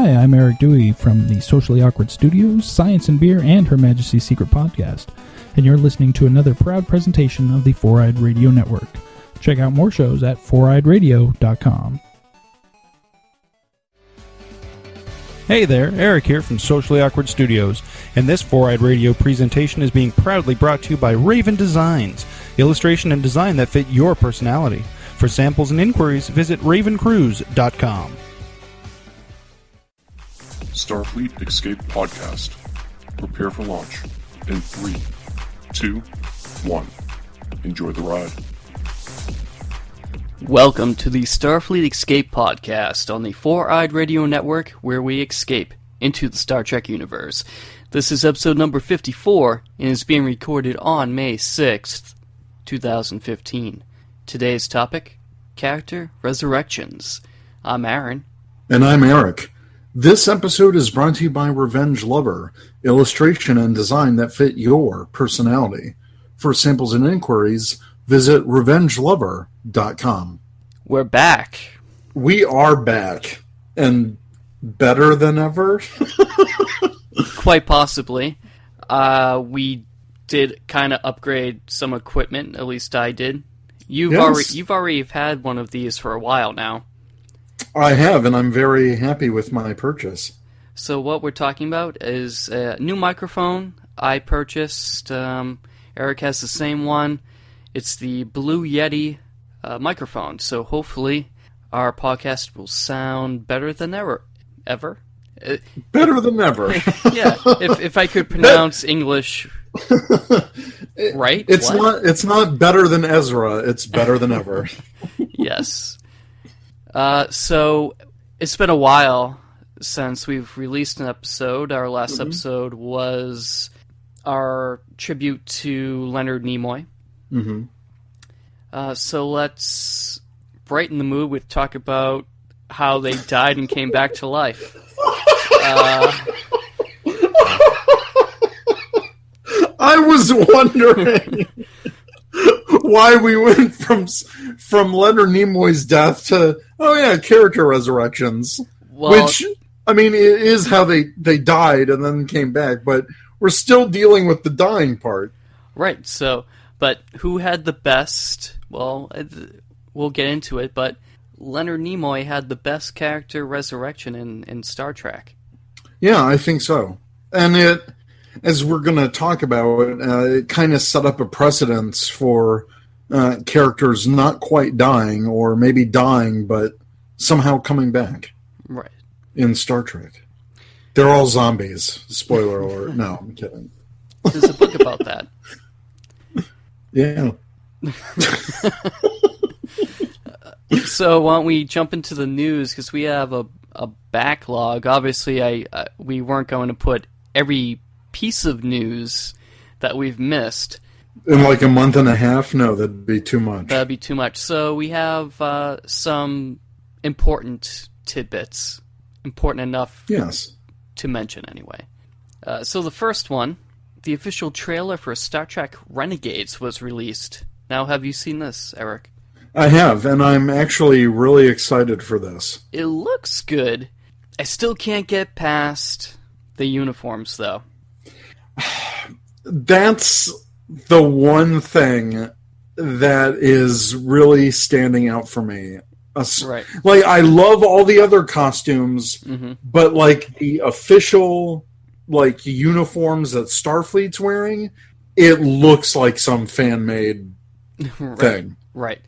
Hi, I'm Eric Dewey from the Socially Awkward Studios, Science and Beer, and Her Majesty's Secret Podcast, and you're listening to another proud presentation of the Four-Eyed Radio Network. Check out more shows at foureyedradio.com. Hey there, Eric here from Socially Awkward Studios, and this Four-Eyed Radio presentation is being proudly brought to you by Raven Designs, illustration and design that fit your personality. For samples and inquiries, visit ravencruise.com. Starfleet Escape Podcast. Prepare for launch in 3, 2, 1. Enjoy the ride. Welcome to the Starfleet Escape Podcast on the Four-Eyed Radio Network, where we escape into the Star Trek universe. This is episode number 54 and is being recorded on May 6th, 2015. Today's topic, character resurrections. I'm Aaron. And I'm Eric. This episode is brought to you by Revenge Lover, illustration and design that fit your personality. For samples and inquiries, visit revengelover.com. We're back. We are back. And better than ever? Quite possibly. We did kind of upgrade some equipment, at least I did. You've already had one of these for a while now. I have, and I'm very happy with my purchase. So what we're talking about is a new microphone I purchased. Eric has the same one. It's the Blue Yeti microphone. So hopefully our podcast will sound better than ever. Better than ever. Yeah, if I could pronounce English right. It's not better than Ezra. It's better than ever. Yes. So it's been a while since we've released an episode. Our last episode was our tribute to Leonard Nimoy. So let's brighten the mood with talk about how they died and came back to life. I was wondering why we went from Leonard Nimoy's death to, character resurrections. Well, which, I mean, it is how they died and then came back, but we're still dealing with the dying part. Right, so, but who had the best, well, we'll get into it, but Leonard Nimoy had the best character resurrection in Star Trek. Yeah, I think so. And it, as we're going to talk about, it kind of set up a precedence for characters not quite dying, or maybe dying, but somehow coming back. Right. In Star Trek. They're all zombies. Spoiler alert. No, I'm kidding. There's a book about that. Yeah. So why don't we jump into the news, because we have a backlog. Obviously, we weren't going to put every piece of news that we've missed in like a month and a half? No, that'd be too much. That'd be too much. So we have some important tidbits, important enough to mention anyway. So the first one, the official trailer for Star Trek Renegades was released. Now, have you seen this, Eric? I have, and I'm actually really excited for this. It looks good. I still can't get past the uniforms, though. That's the one thing that is really standing out for me. Right. Like, I love all the other costumes, but like the official like uniforms that Starfleet's wearing, it looks like some fan-made thing. Right.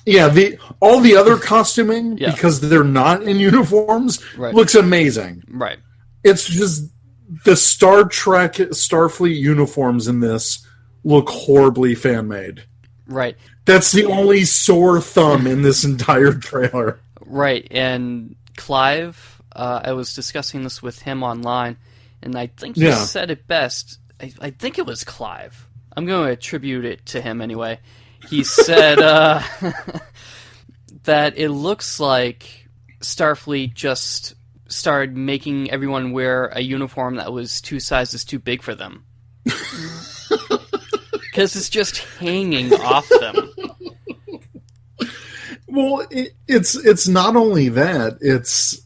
Yeah, all the other costuming, because they're not in uniforms, looks amazing. Right. It's just the Star Trek Starfleet uniforms in this look horribly fan-made. Right. That's the only sore thumb in this entire trailer. Right, and Clive, I was discussing this with him online, and I think he said it best. I think it was Clive. I'm going to attribute it to him anyway. He said that it looks like Starfleet just started making everyone wear a uniform that was 2 sizes too big for them. Because it's just hanging off them. Well, it's not only that. It's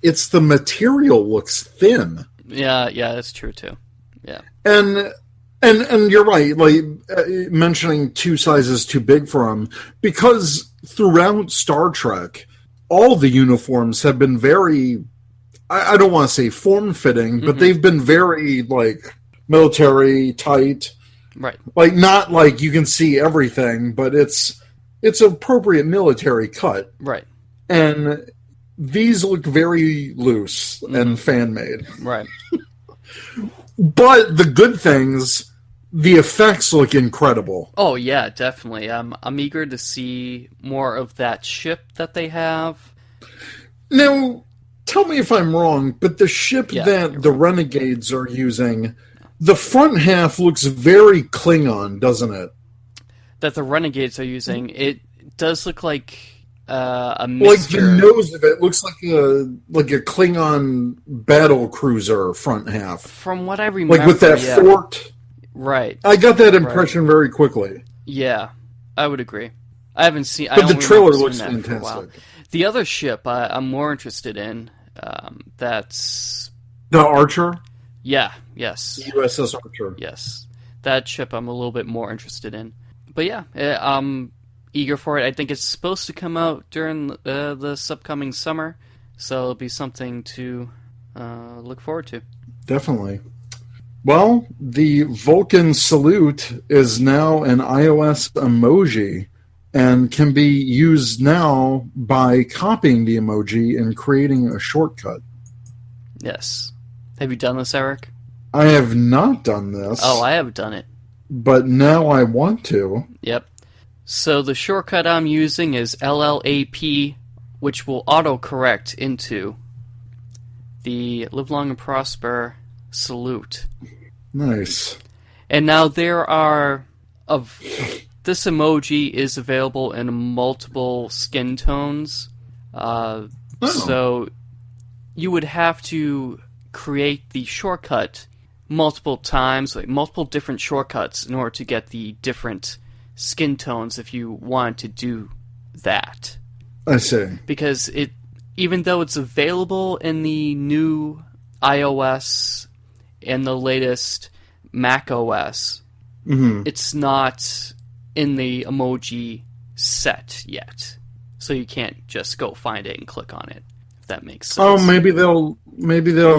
it's the material looks thin. Yeah, that's true too. Yeah. And you're right, like mentioning 2 sizes too big for him, because throughout Star Trek, all the uniforms have been very, I don't want to say form-fitting, but they've been very, like, military, tight. Right. Like, not like you can see everything, but it's appropriate military cut. Right. And these look very loose and fan-made. Right. But the good things, the effects look incredible. Oh yeah, definitely. I'm eager to see more of that ship that they have. Now, tell me if I'm wrong, but the ship that the Renegades are using, the front half looks very Klingon, doesn't it? That the Renegades are using, it does look like a mixture. Like the nose of it looks like a Klingon battle cruiser front half. From what I remember, like with that forked. Right. I got that impression very quickly. Yeah, I would agree. I haven't seen. But the trailer looks fantastic. The other ship I'm more interested in. That's the Archer. Yeah. Yes. The USS Archer. Yes, that ship I'm a little bit more interested in. But yeah, I'm eager for it. I think it's supposed to come out during this upcoming summer, so it'll be something to look forward to. Definitely. Well, the Vulcan salute is now an iOS emoji and can be used now by copying the emoji and creating a shortcut. Yes. Have you done this, Eric? I have not done this. Oh, I have done it. But now I want to. Yep. So the shortcut I'm using is LLAP, which will autocorrect into the Live Long and Prosper salute. Nice. And now there are this emoji is available in multiple skin tones. So you would have to create the shortcut multiple times, like multiple different shortcuts in order to get the different skin tones if you wanted to do that. I see. Because even though it's available in the new iOS and the latest Mac OS, it's not in the emoji set yet. So you can't just go find it and click on it, if that makes sense. Oh, maybe they'll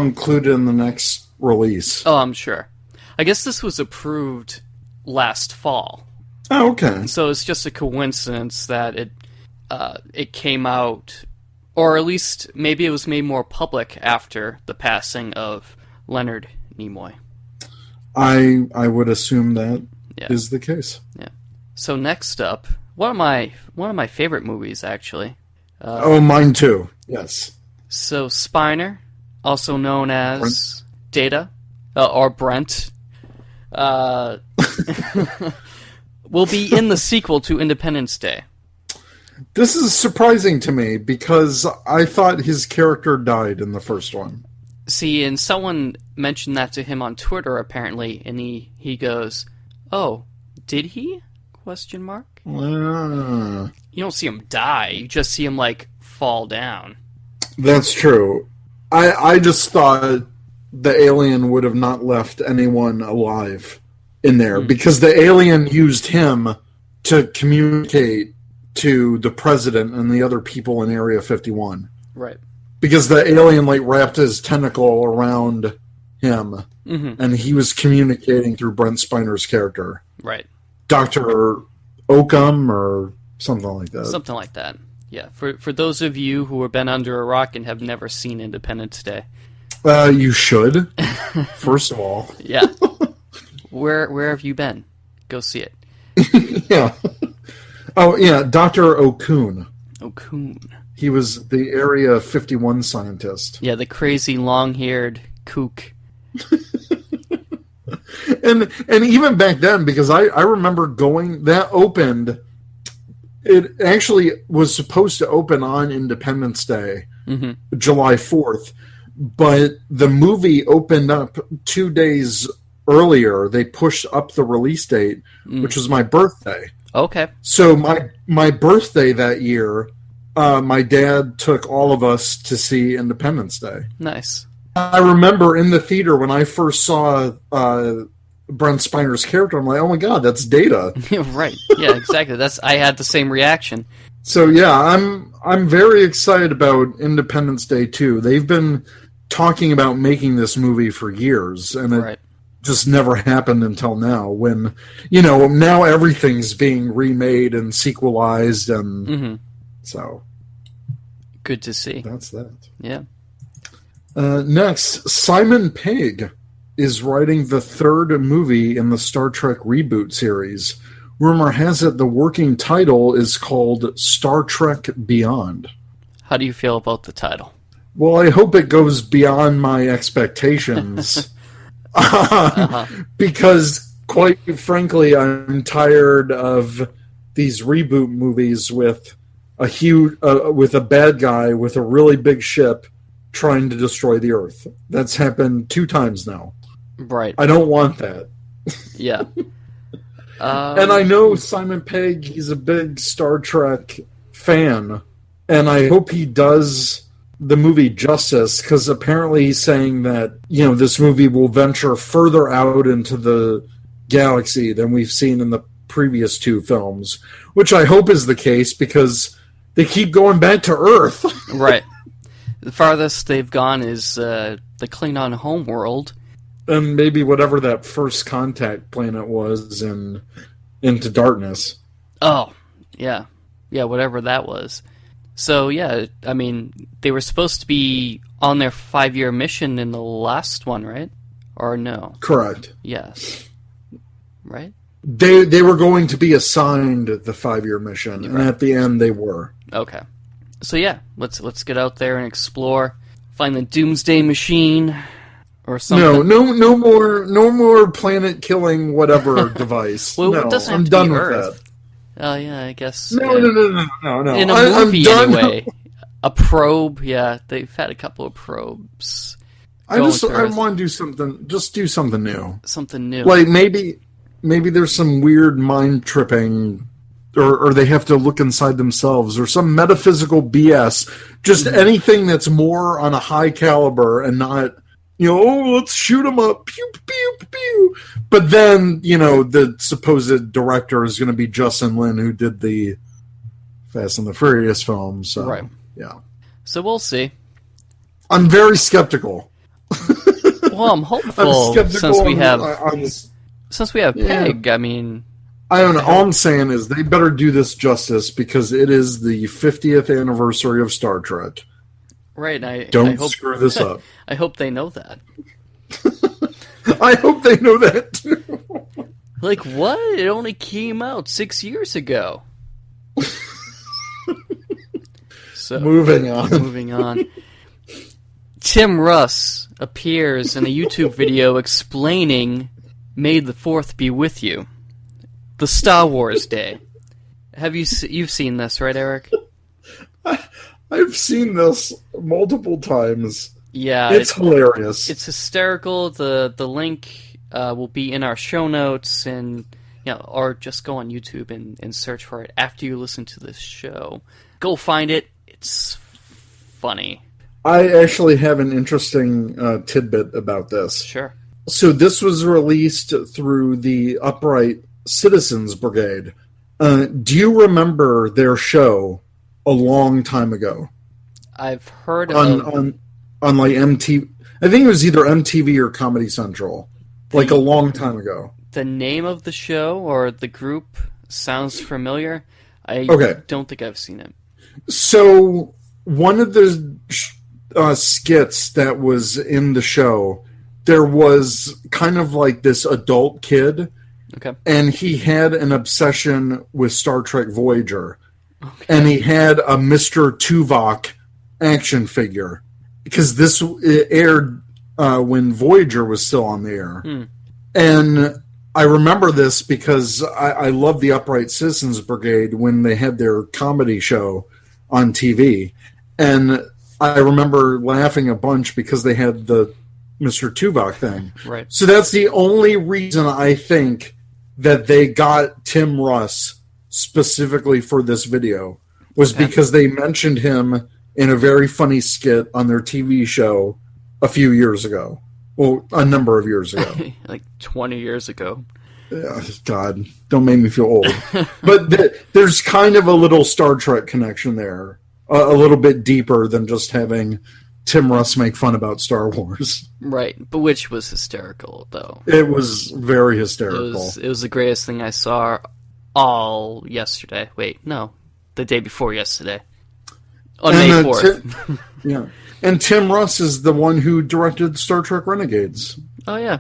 include it in the next release. Oh, I'm sure. I guess this was approved last fall. Oh, okay. So it's just a coincidence that it came out, or at least maybe it was made more public after the passing of Leonard Nimoy. I would assume that is the case. Yeah. So next up, one of my favorite movies, actually. Mine too. Yes. So Spiner, also known as Data, or Brent, will be in the sequel to Independence Day. This is surprising to me because I thought his character died in the first one. See, and someone mentioned that to him on Twitter, apparently, and he goes, "Oh, did he?" ? You don't see him die, you just see him, like, fall down. That's true. I just thought the alien would have not left anyone alive in there, because the alien used him to communicate to the president and the other people in Area 51. Right. Because the alien, like, wrapped his tentacle around him, and he was communicating through Brent Spiner's character. Right. Dr. Oakham or something like that. Something like that. Yeah. For those of you who have been under a rock and have never seen Independence Day. You should, first of all. Yeah. Where have you been? Go see it. Yeah. Oh, yeah, Dr. Okun. Okun. He was the Area 51 scientist. Yeah, the crazy long-haired kook. And even back then, because I remember going, that opened, it actually was supposed to open on Independence Day, July 4th, but the movie opened up 2 days earlier. They pushed up the release date, which was my birthday. Okay. So my birthday that year, my dad took all of us to see Independence Day. Nice. I remember in the theater when I first saw Brent Spiner's character, I'm like, oh my god, that's Data. Right. Yeah, exactly. I had the same reaction. So yeah, I'm very excited about Independence Day 2. They've been talking about making this movie for years, and it just never happened until now, when, now everything's being remade and sequelized, and so good to see. That's that. Yeah. Next, Simon Pegg is writing the third movie in the Star Trek reboot series. Rumor has it the working title is called Star Trek Beyond. How do you feel about the title? Well, I hope it goes beyond my expectations. Because, quite frankly, I'm tired of these reboot movies with a bad guy with a really big ship trying to destroy the Earth. That's happened 2 times now. Right. I don't want that. Yeah. And I know Simon Pegg, he's a big Star Trek fan, and I hope he does the movie justice, because apparently he's saying that, this movie will venture further out into the galaxy than we've seen in the previous 2 films, which I hope is the case, because they keep going back to Earth. Right. The farthest they've gone is the Klingon homeworld. And maybe whatever that first contact planet was in Into Darkness. Oh, yeah. Yeah, whatever that was. So, yeah, I mean, they were supposed to be on their 5-year mission in the last one, right? Or no? Correct. Yes. Right? They were going to be assigned the 5-year mission, and at the end they were. Okay. So, yeah, let's get out there and explore. Find the Doomsday Machine... or something. No more planet-killing whatever device. Well, it doesn't have to done be with Earth. that. Oh, yeah, I guess. No. In a movie, anyway. A probe, yeah, they've had a couple of probes. I want to do something, just do something new. Something new. Like, maybe there's some weird mind-tripping, or they have to look inside themselves, or some metaphysical BS. Just anything that's more on a high caliber and not... let's shoot them up, pew, pew, pew. But then, the supposed director is going to be Justin Lin, who did the Fast and the Furious films. So, right. Yeah. So we'll see. I'm very skeptical. Well, I'm hopeful since we have Pegg. I mean... I don't know. All I'm saying is they better do this justice, because it is the 50th anniversary of Star Trek. Right, Don't screw this up. I hope they know that. I hope they know that too. Like, what? It only came out 6 years ago. So moving on. Tim Russ appears in a YouTube video explaining "May the 4th be with you," the Star Wars Day. You've seen this, right, Eric? I've seen this multiple times. Yeah, it's hilarious. It's hysterical. The link will be in our show notes, and or just go on YouTube and search for it after you listen to this show. Go find it. It's funny. I actually have an interesting tidbit about this. Sure. So this was released through the Upright Citizens Brigade. Do you remember their show a long time ago? I've heard on like MTV. I think it was either MTV or Comedy Central. Like a long time ago. The name of the show or the group sounds familiar. I don't think I've seen it. So one of the skits that was in the show, there was kind of like this adult kid. Okay. And he had an obsession with Star Trek Voyager. Okay. And he had a Mr. Tuvok action figure. Because this aired when Voyager was still on the air. And I remember this because I love the Upright Citizens Brigade when they had their comedy show on TV. And I remember laughing a bunch because they had the Mr. Tuvok thing. Right. So that's the only reason I think that they got Tim Russ specifically for this video, was because they mentioned him in a very funny skit on their TV show a few years ago. Well, a number of years ago. Like 20 years ago. God, don't make me feel old. But there's kind of a little Star Trek connection there. A little bit deeper than just having Tim Russ make fun about Star Wars. Right, but which was hysterical, though. It was very hysterical. It was the greatest thing I saw all yesterday. Wait, no. The day before yesterday. On May 4th. Yeah. And Tim Russ is the one who directed Star Trek Renegades. Oh, yeah.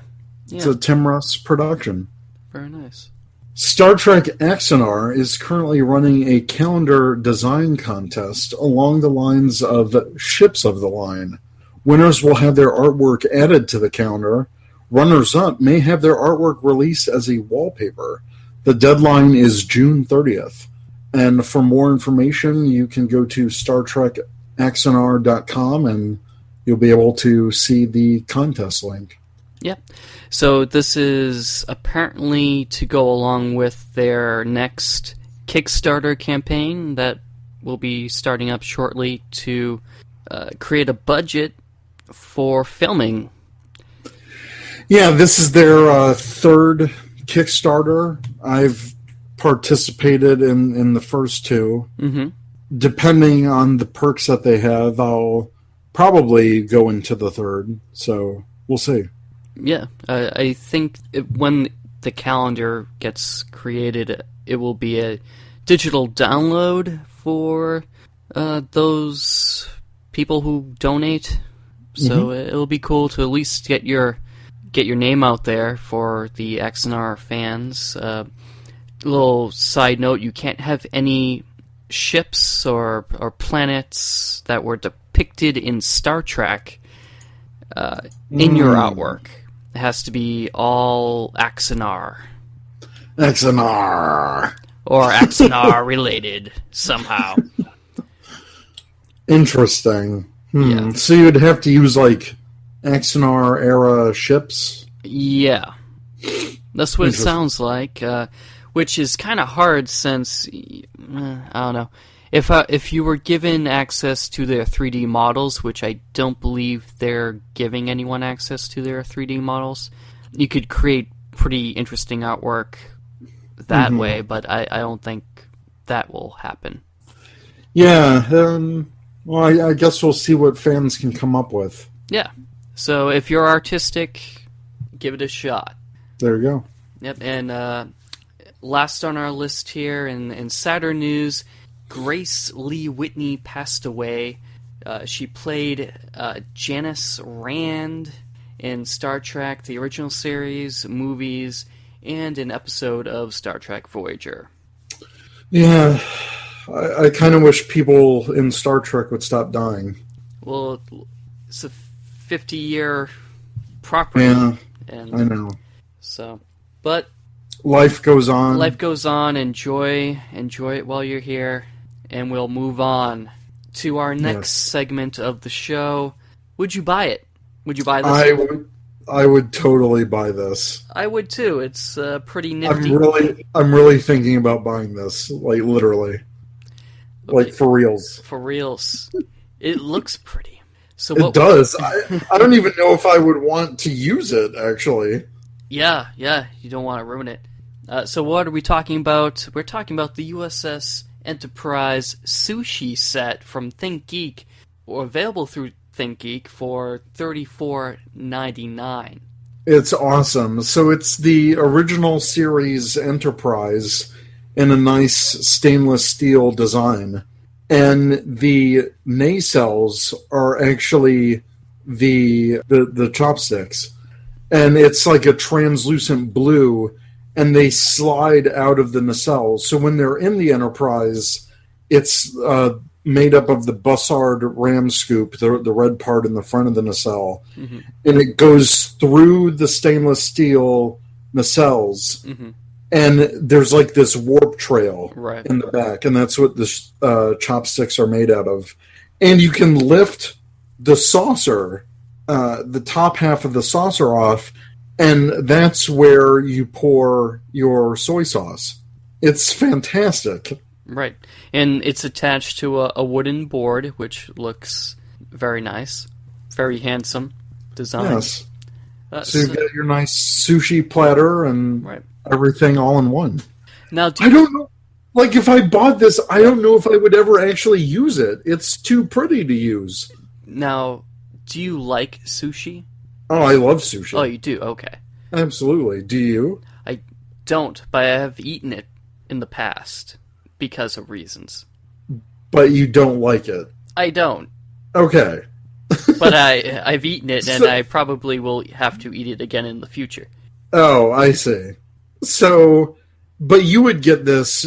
It's a Tim Russ production. Very nice. Star Trek Axanar is currently running a calendar design contest along the lines of Ships of the Line. Winners will have their artwork added to the calendar. Runners-up may have their artwork released as a wallpaper. The deadline is June 30th. And for more information, you can go to StarTrekAxanar.com and you'll be able to see the contest link. Yep. So this is apparently to go along with their next Kickstarter campaign that will be starting up shortly to create a budget for filming. Yeah, this is their third Kickstarter. I've participated in the first two. Mm-hmm. Depending on the perks that they have, I'll probably go into the third. So we'll see. Yeah, I think when the calendar gets created, it will be a digital download for those people who donate. So it'll be cool to at least get your name out there for the Axanar fans. Little side note: you can't have any ships or planets that were depicted in Star Trek in your artwork. It has to be all Axanar. Axanar! Or Axanar related, somehow. Interesting. Yeah. So you'd have to use, like, Axanar-era ships? Yeah. That's what it sounds like, which is kind of hard since, I don't know. If you were given access to their 3D models, which I don't believe they're giving anyone access to their 3D models, you could create pretty interesting artwork that way, but I don't think that will happen. Yeah, well, I guess we'll see what fans can come up with. Yeah. So if you're artistic, give it a shot. There you go. Yep, and last on our list here in Saturn news, Grace Lee Whitney passed away. She played Janice Rand in Star Trek, the original series, movies, and an episode of Star Trek Voyager. Yeah, I kind of wish people in Star Trek would stop dying. Well, it's a 50-year property. Yeah, and I know. So, but life goes on. Life goes on. Enjoy it while you're here. And we'll move on to our next segment of the show. Would you buy it? Would you buy this? I would totally buy this. I would too. It's pretty nifty. I'm really thinking about buying this, like literally, like for reals. For reals, it looks pretty. So it does. I don't even know if I would want to use it. Actually. Yeah. You don't want to ruin it. So what are we talking about? We're talking about the USS Enterprise sushi set from ThinkGeek, or available through ThinkGeek for $34.99. It's awesome. So it's the original series Enterprise in a nice stainless steel design, and the nacelles are actually the chopsticks, and it's like a translucent blue. And they slide out of the nacelles. So when they're in the Enterprise, it's made up of the Bussard ram scoop, the red part in the front of the nacelle. Mm-hmm. And it goes through the stainless steel nacelles. Mm-hmm. And there's like this warp trail in the back. And that's what the chopsticks are made out of. And you can lift the saucer, the top half of the saucer off, and that's where you pour your soy sauce. It's fantastic. Right. And it's attached to a wooden board, which looks very nice. Very handsome design. Yes. So you've got your nice sushi platter and everything all in one. Now, I don't know. Like, if I bought this, I don't know if I would ever actually use it. It's too pretty to use. Now, do you like sushi? Oh, I love sushi. Oh, you do? Okay. Absolutely. Do you? I don't, but I have eaten it in the past because of reasons. But you don't like it? I don't. Okay. But I've eaten it, and I probably will have to eat it again in the future. Oh, I see. So, but you would get this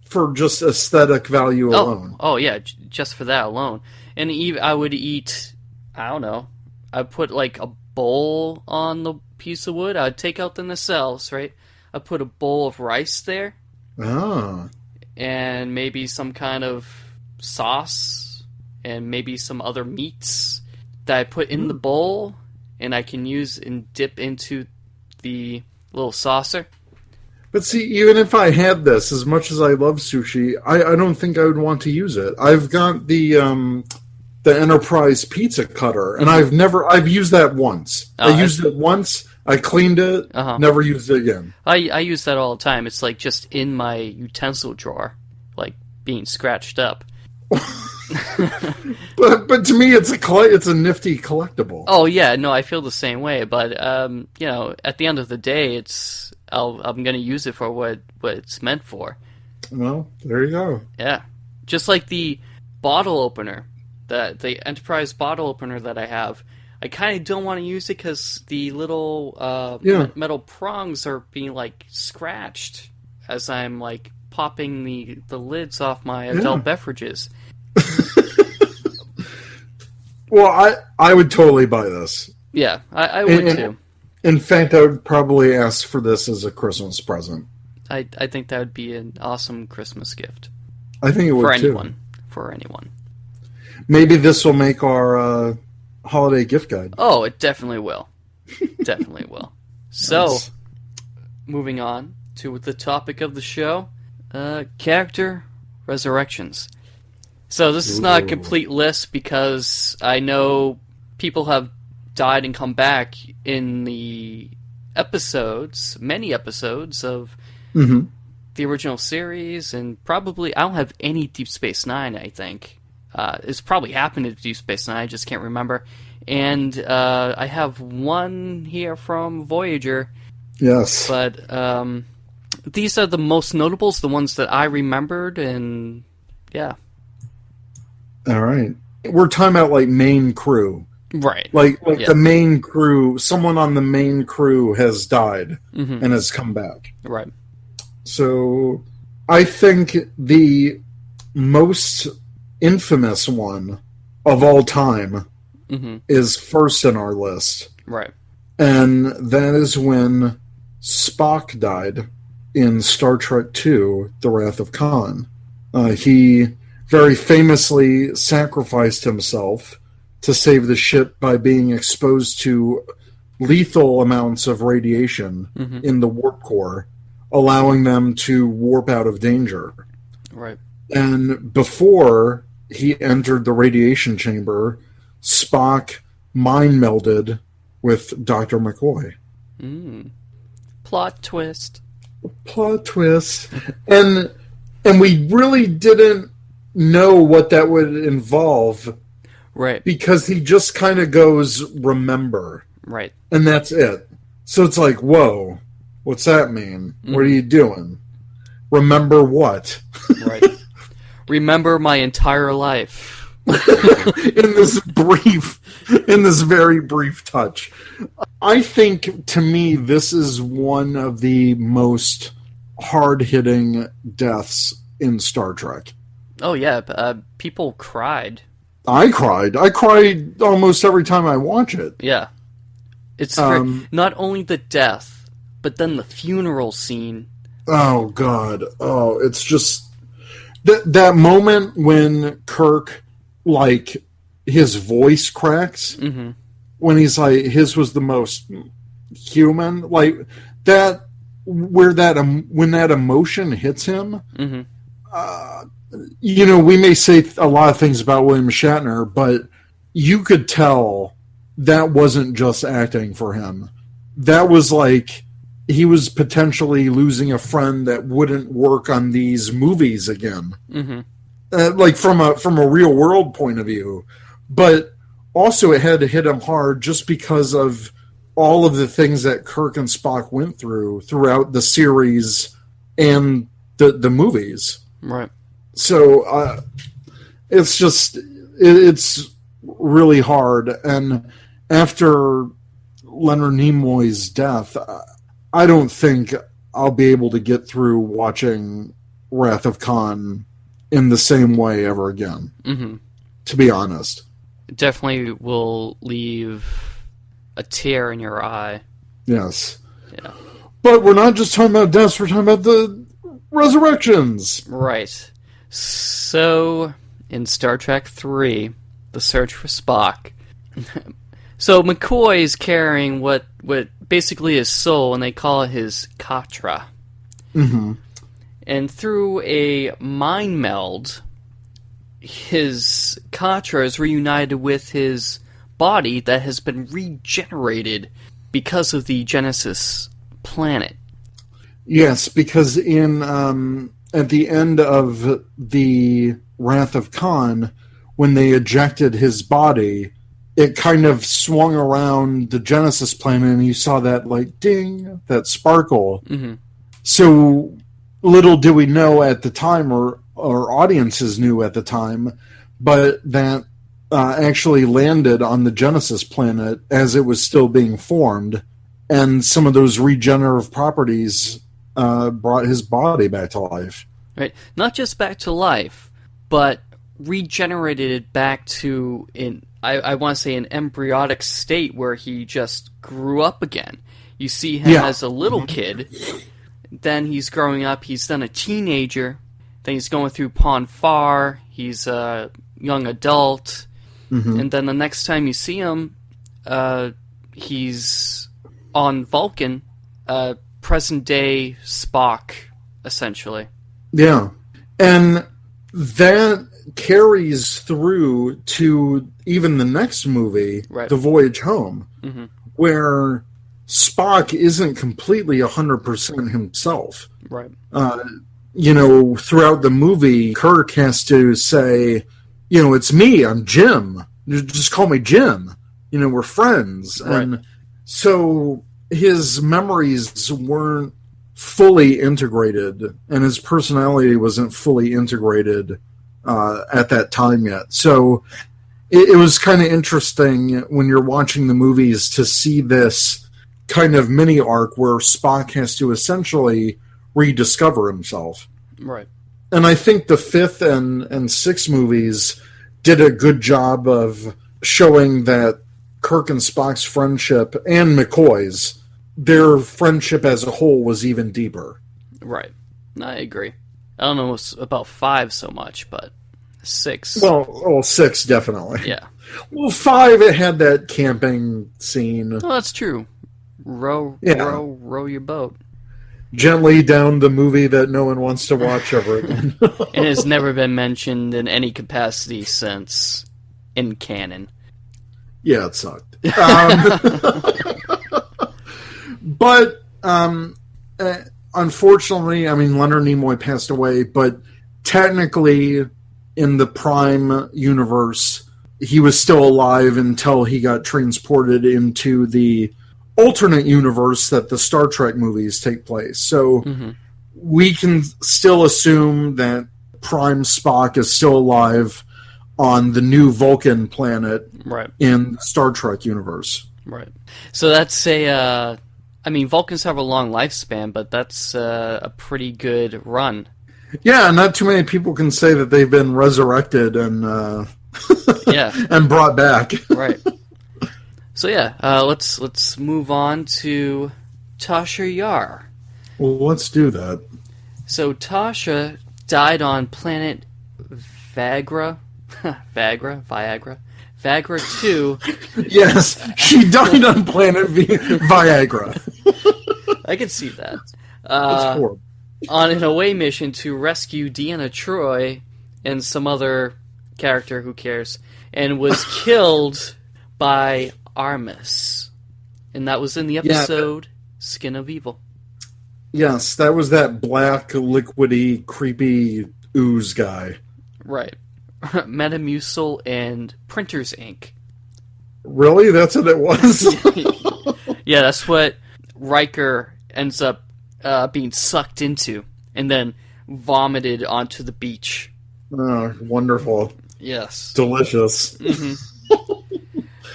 for just aesthetic value alone. Oh yeah, just for that alone. And I would eat, I don't know, I'd put like a bowl on the piece of wood. I'd take out the nacelles, right? I'd put a bowl of rice there. Ah. And maybe some kind of sauce, and maybe some other meats that I put in the bowl, and I can use and dip into the little saucer. But see, even if I had this, as much as I love sushi, I don't think I would want to use it. I've got the Enterprise pizza cutter, and I've used that once. I used it once, I cleaned it, never used it again. I use that all the time. It's like just in my utensil drawer, like being scratched up. but to me, it's a nifty collectible. Oh yeah, no, I feel the same way. But you know, at the end of the day, I'm going to use it for what it's meant for. Well, there you go. Yeah, just like the bottle opener, the Enterprise bottle opener that I have. I kind of don't want to use it because the little metal prongs are being like scratched as I'm like popping the lids off my adult beverages. Well, I would totally buy this. Yeah, I would too. In fact, I would probably ask for this as a Christmas present. I think that would be an awesome Christmas gift. I think it would For anyone. Maybe this will make our holiday gift guide. Oh, it definitely will. Definitely will. So, Nice. Moving on to the topic of the show, character resurrections. So this is not a complete list because I know people have died and come back in the episodes, many episodes of the original series, and probably I don't have any Deep Space Nine, I think. It's probably happened in Deep Space Nine, I just can't remember. And I have one here from Voyager. Yes. But these are the most notables, the ones that I remembered, and yeah. All right. We're talking about like main crew. Right. Like the main crew, someone on the main crew has died and has come back. Right. So I think the most infamous one of all time is first in our list. Right. And that is when Spock died in Star Trek II, The Wrath of Khan. He very famously sacrificed himself to save the ship by being exposed to lethal amounts of radiation in the warp core, allowing them to warp out of danger. Right. And before he entered the radiation chamber, Spock mind melded with Dr. McCoy. Plot twist. Plot twist. And we really didn't know what that would involve. Right. Because he just kind of goes, remember. Right. And that's it. So it's like, whoa, what's that mean? What are you doing? Remember what? Right. Remember my entire life. in this very brief touch. I think, to me, this is one of the most hard-hitting deaths in Star Trek. Oh, yeah. People cried. I cried. I cried almost every time I watch it. Yeah. It's not only the death, but then the funeral scene. Oh, God. Oh, it's just... That moment when Kirk, like, his voice cracks, when he's like, his was the most human, like, that, when that emotion hits him, we may say a lot of things about William Shatner, but you could tell that wasn't just acting for him. That was like he was potentially losing a friend that wouldn't work on these movies again. Mm-hmm. Like from a real world point of view. But also it had to hit him hard just because of all of the things that Kirk and Spock went through throughout the series and the movies. Right. So it's just it's really hard. And after Leonard Nimoy's death, I don't think I'll be able to get through watching Wrath of Khan in the same way ever again. Mm-hmm. To be honest, It definitely will leave a tear in your eye. yes. Yeah. But we're not just talking about deaths; we're talking about the resurrections. Right. So, in Star Trek 3, The Search for Spock, so McCoy's carrying what basically his soul, and they call it his Katra. Mm-hmm. And through a mind meld, his Katra is reunited with his body that has been regenerated because of the Genesis planet. Yes, because in at the end of the Wrath of Khan, when they ejected his body, it kind of swung around the Genesis planet, and you saw that like ding, that sparkle. Mm-hmm. So little did we know at the time, or audiences knew at the time, but that actually landed on the Genesis planet as it was still being formed, and some of those regenerative properties brought his body back to life. Right, not just back to life, but regenerated it back to I want to say an embryonic state where he just grew up again. You see him as a little kid, then he's growing up, he's then a teenager, then he's going through Pon Farr, he's a young adult, and then the next time you see him, he's on Vulcan, present day Spock, essentially. Yeah. And that carries through to even the next movie, Right. The Voyage Home, Mm-hmm. where Spock isn't completely 100% himself. Right. Throughout the movie, Kirk has to say, it's me, I'm Jim. Just call me Jim. We're friends. Right. And so his memories weren't fully integrated, and his personality wasn't fully integrated at that time yet. So it was kind of interesting when you're watching the movies to see this kind of mini arc where Spock has to essentially rediscover himself. Right. And I think the fifth and sixth movies did a good job of showing that Kirk and Spock's friendship, and McCoy's, their friendship as a whole was even deeper. Right. I agree. I don't know about 5 so much, but 6. Well, 6 definitely. Yeah. Well, 5, it had that camping scene. Well, that's true. Row your boat. Gently down the movie that no one wants to watch ever again. And has never been mentioned in any capacity since in canon. Yeah, it sucked. But unfortunately, Leonard Nimoy passed away, but technically in the Prime universe, he was still alive until he got transported into the alternate universe that the Star Trek movies take place. So we can still assume that Prime Spock is still alive on the new Vulcan planet in the Star Trek universe. Right. So that's Vulcans have a long lifespan, but that's a pretty good run. Yeah, not too many people can say that they've been resurrected and and brought back. Right. So let's move on to Tasha Yar. Well, let's do that. So Tasha died on planet Viagra 2. Yes, she died on planet Viagra. I can see that. That's horrible. on an away mission to rescue Deanna Troi and some other character, who cares, and was killed by Armus. And that was in the episode Skin of Evil. Yes, that was that black, liquidy, creepy ooze guy. Right. Metamucil and printer's ink. Really? That's what it was? Yeah, that's what Riker ends up being sucked into and then vomited onto the beach. Oh, wonderful. Yes. Delicious. Mm-hmm.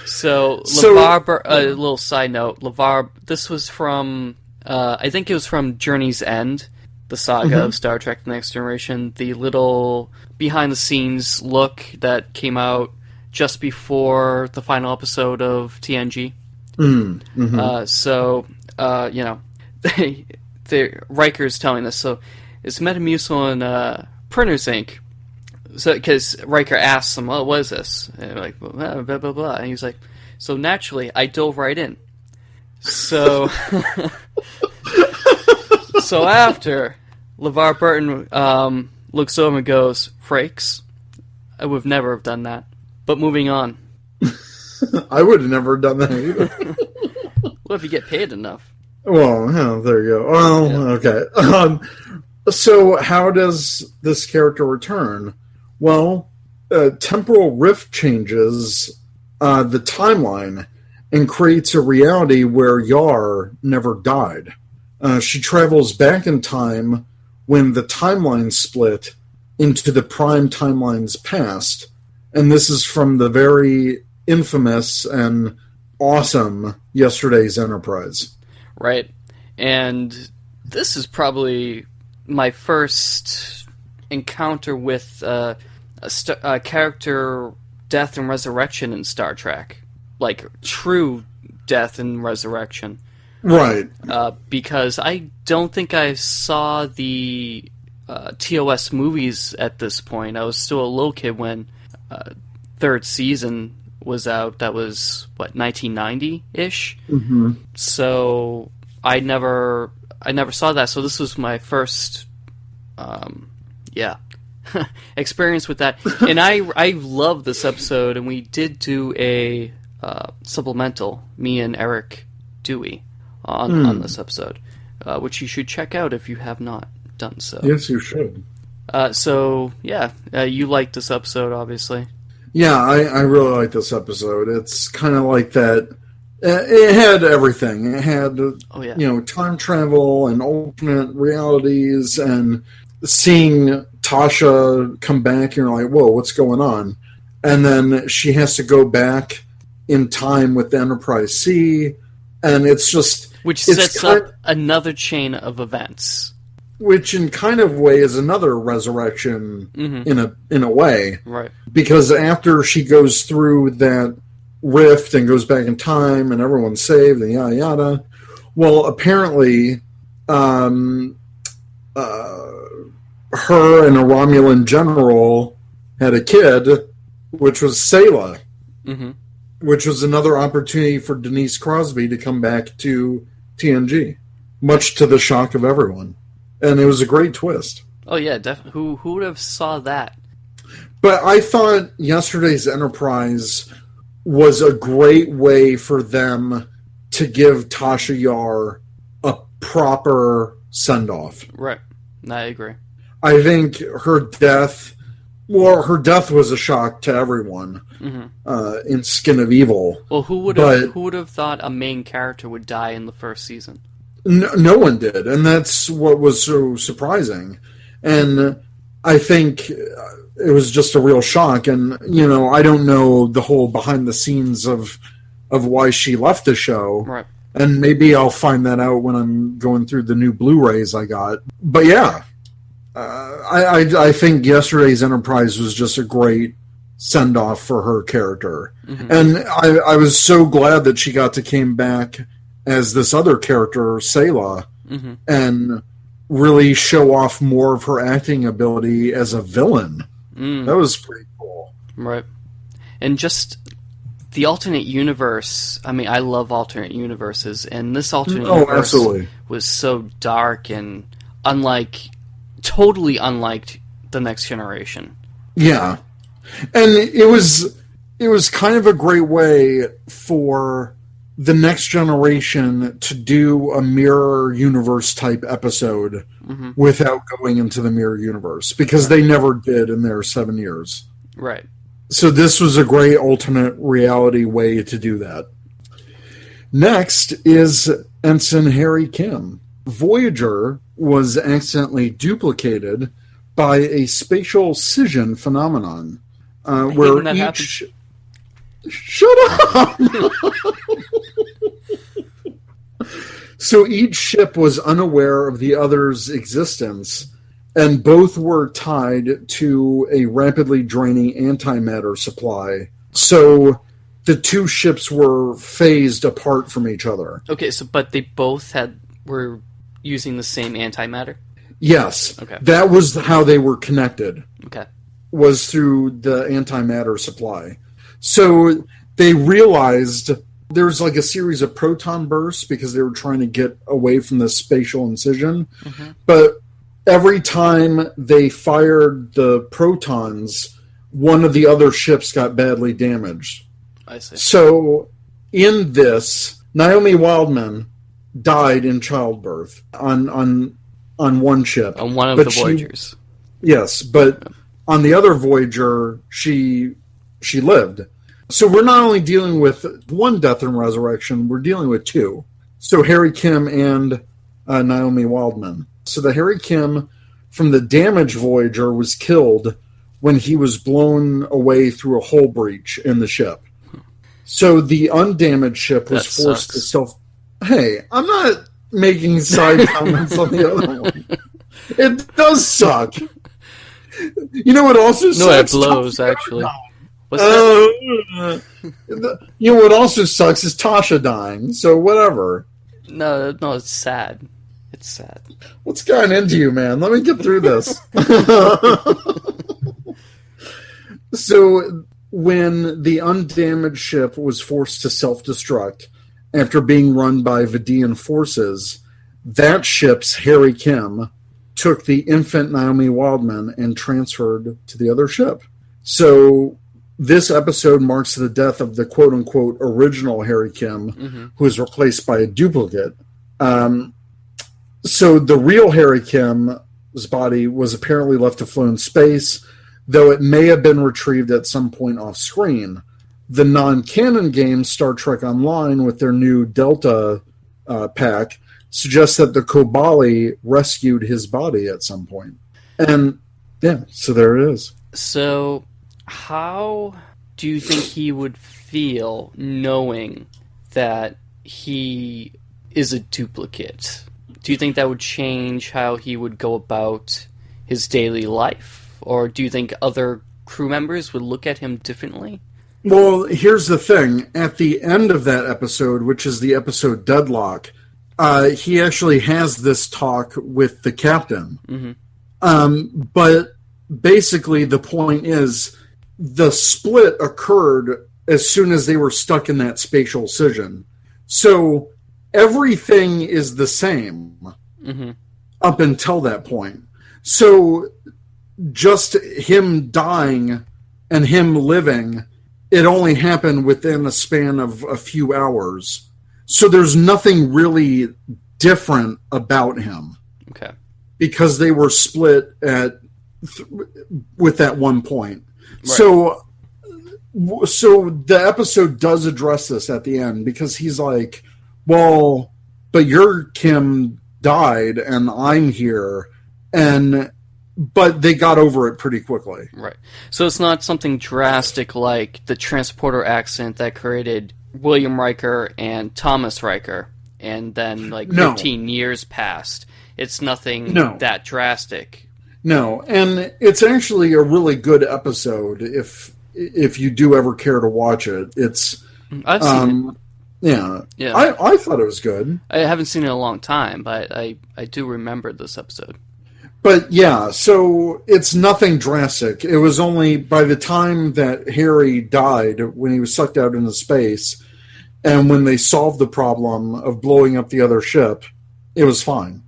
So, LeVar, a little side note, LeVar, this was from, I think it was from Journey's End, the saga of Star Trek The Next Generation, the little behind-the-scenes look that came out just before the final episode of TNG. Riker's telling us, so it's Metamucil and printer's ink. So, because Riker asks him, "Oh, what is this?" And they're like, blah, blah, blah, blah. And he's like, so naturally, I dove right in. So, so after, LeVar Burton looks over and goes, "Frakes, I would never have done that." But moving on. I would have never done that either. Well, if you get paid enough. Well, yeah, there you go. Well, okay. So how does this character return? Well, temporal rift changes the timeline and creates a reality where Yar never died. She travels back in time when the timeline split into the prime timeline's past, and this is from the very infamous and awesome Yesterday's Enterprise. Right. And this is probably my first encounter with a character death and resurrection in Star Trek. Like, true death and resurrection. Right. Because I don't think I saw the TOS movies at this point. I was still a little kid when third season was out. That was, 1990-ish? Mm-hmm. So I never saw that. So this was my first, experience with that. And I love this episode, and we did do a supplemental, me and Eric Dewey, on this episode, which you should check out if you have not done so. Yes, you should. You liked this episode, obviously. Yeah, I really like this episode. It's kind of like that. It had everything. It had, time travel and alternate realities, and seeing Tasha come back, and you're like, whoa, what's going on? And then she has to go back in time with the Enterprise C, and it's just... Which sets up another chain of events. Which in kind of way is another resurrection in a way. Right. Because after she goes through that rift and goes back in time and everyone's saved and yada yada, well, apparently her and a Romulan general had a kid, which was Sayla, which was another opportunity for Denise Crosby to come back to TNG, much to the shock of everyone. And it was a great twist. Oh, yeah, definitely. Who would have saw that? But I thought Yesterday's Enterprise was a great way for them to give Tasha Yar a proper send-off. Right. I agree. I think her death was a shock to everyone in Skin of Evil. Well, who would have thought a main character would die in the first season? No one did, and that's what was so surprising. And I think it was just a real shock. And, I don't know the whole behind the scenes of why she left the show. Right. And maybe I'll find that out when I'm going through the new Blu-rays I got. But yeah, I think Yesterday's Enterprise was just a great send-off for her character. And I was so glad that she got to came back as this other character, Sayla, and really show off more of her acting ability as a villain. That was pretty cool. Right. And just the alternate universe, I mean, I love alternate universes, and this alternate universe absolutely. Was so dark and totally unlike the Next Generation. Yeah. And it was kind of a great way for the Next Generation to do a mirror universe type episode without going into the mirror universe, because they never did in their 7 years. Right. So this was a great alternate reality way to do that. Next is Ensign Harry Kim. Voyager was accidentally duplicated by a spatial scission phenomenon, where each... Shut up! So each ship was unaware of the other's existence, and both were tied to a rapidly draining antimatter supply. So the two ships were phased apart from each other. Okay, but they both were using the same antimatter? Yes. Okay. That was how they were connected. Okay. Was through the antimatter supply. So they realized there's like a series of proton bursts because they were trying to get away from the spatial incision. But every time they fired the protons, one of the other ships got badly damaged. I see. So in this, Naomi Wildman died in childbirth on one ship. On one of the Voyagers. Yes, but on the other Voyager, she lived. So we're not only dealing with one death and resurrection, we're dealing with two. So Harry Kim and Naomi Wildman. So the Harry Kim from the damaged Voyager was killed when he was blown away through a hull breach in the ship. So the undamaged ship was forced to self... Hey, I'm not making side comments on the other one. It does suck. You know what also sucks? No, it blows, actually. What's that? You know what also sucks is Tasha dying, so whatever. No, it's sad. It's sad. What's gotten into you, man? Let me get through this. So, when the undamaged ship was forced to self-destruct after being run by Vidian forces, that ship's Harry Kim took the infant Naomi Wildman and transferred to the other ship. So this episode marks the death of the quote-unquote original Harry Kim, who was replaced by a duplicate. So the real Harry Kim's body was apparently left to float in space, though it may have been retrieved at some point off screen. The non-canon game Star Trek Online, with their new Delta pack, suggests that the Kobali rescued his body at some point. And, yeah, so there it is. So, how do you think he would feel knowing that he is a duplicate? Do you think that would change how he would go about his daily life? Or do you think other crew members would look at him differently? Well, here's the thing. At the end of that episode, which is the episode Deadlock, he actually has this talk with the captain. But basically the point is the split occurred as soon as they were stuck in that spatial scission. So everything is the same up until that point. So just him dying and him living, it only happened within a span of a few hours. So there's nothing really different about him. Okay. Because they were split with that one point. Right. So the episode does address this at the end, because he's like, well, but your Kim died and I'm here. But they got over it pretty quickly. Right. So it's not something drastic like the transporter accident that created William Riker and Thomas Riker, and then 15 years passed. It's nothing that drastic. No, and it's actually a really good episode if you do ever care to watch it. It's I've seen it. Yeah. I thought it was good. I haven't seen it in a long time, but I do remember this episode. But yeah, so it's nothing drastic. It was only by the time that Harry died, when he was sucked out into space, and when they solved the problem of blowing up the other ship, it was fine.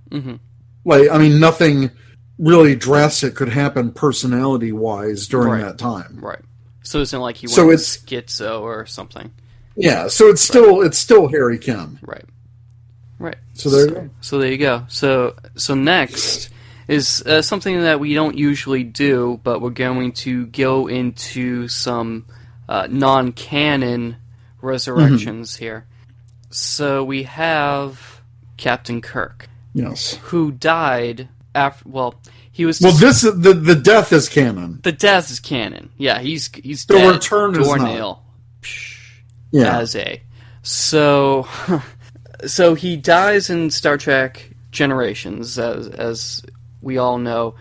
Like, I mean, nothing really drastic could happen personality-wise during that time. Right. So it's not like he went schizo or something. Yeah, so it's still Harry Kim. Right. So there you go. So there you go. So next is something that we don't usually do, but we're going to go into some non-canon resurrections here. So we have Captain Kirk. Yes. Who died after? Well, he was. Well, the death is canon. The death is canon. Yeah, he's the dead. return is Doornail. Yeah. As a so he dies in Star Trek Generations, as we all know,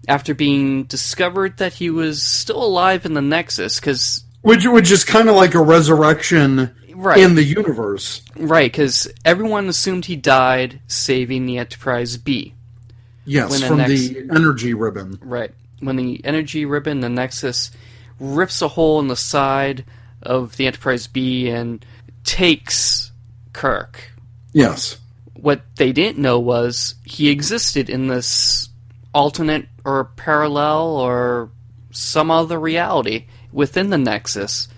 after being discovered that he was still alive in the Nexus, because which is kind of like a resurrection in the universe, right? Because everyone assumed he died saving the Enterprise B. Yes, from the energy ribbon. Right. When the energy ribbon, the Nexus, rips a hole in the side of the Enterprise B and takes Kirk. Yes. What they didn't know was he existed in this alternate or parallel or some other reality within the Nexus.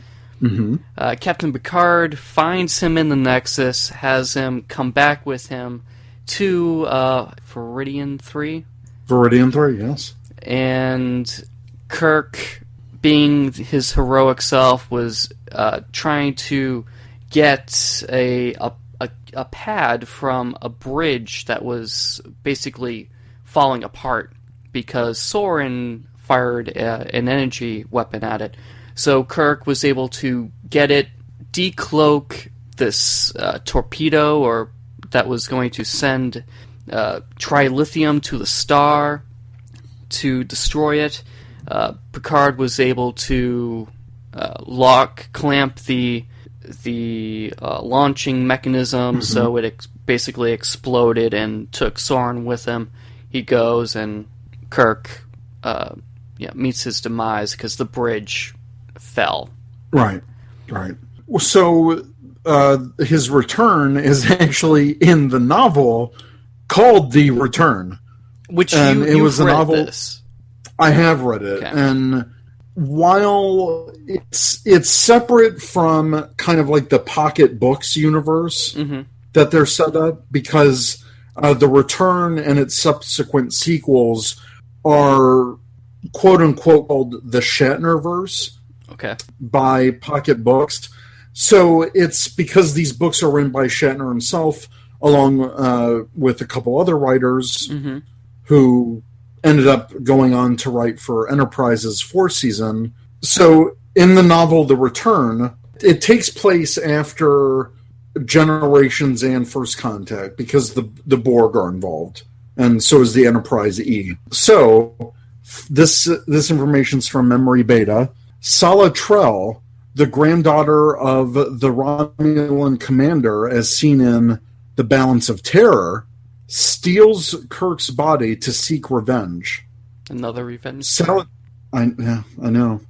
Mm-hmm. Captain Picard finds him in the Nexus, has him come back with him to Viridian 3. Viridian 3, yes. And Kirk, being his heroic self, was trying to get a pad from a bridge that was basically falling apart because Soren fired an energy weapon at it. So Kirk was able to get it, decloak this torpedo or that was going to send trilithium to the star to destroy it. Picard was able to clamp the launching mechanism, so it basically exploded and took Soren with him. He goes and Kirk meets his demise because the bridge fell. Right. So his return is actually in the novel called The Return. Which you've read novel. This. I have read it, okay. And while it's separate from kind of like the Pocket Books universe that they're set up, because The Return and its subsequent sequels are quote unquote called the Shatnerverse. Okay. By Pocket Books. So it's because these books are written by Shatner himself, along with a couple other writers who ended up going on to write for Enterprise's fourth season. So in the novel The Return, it takes place after Generations and First Contact, because the Borg are involved, and so is the Enterprise E. So this information's from Memory Beta. Sala Trell, the granddaughter of the Romulan commander as seen in The Balance of Terror, steals Kirk's body to seek revenge. Another revenge? I know.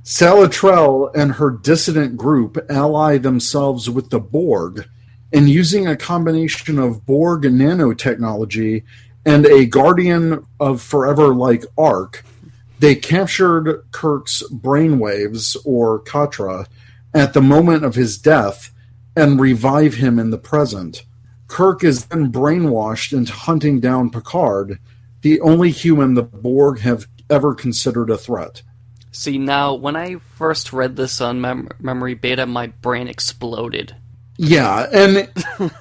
Sala Trell and her dissident group ally themselves with the Borg, and using a combination of Borg nanotechnology and a Guardian of Forever-like arc, they captured Kirk's brainwaves, or Katra, at the moment of his death and revive him in the present. Kirk is then brainwashed into hunting down Picard, the only human the Borg have ever considered a threat. See, now, when I first read this on Memory Beta, my brain exploded. Yeah, and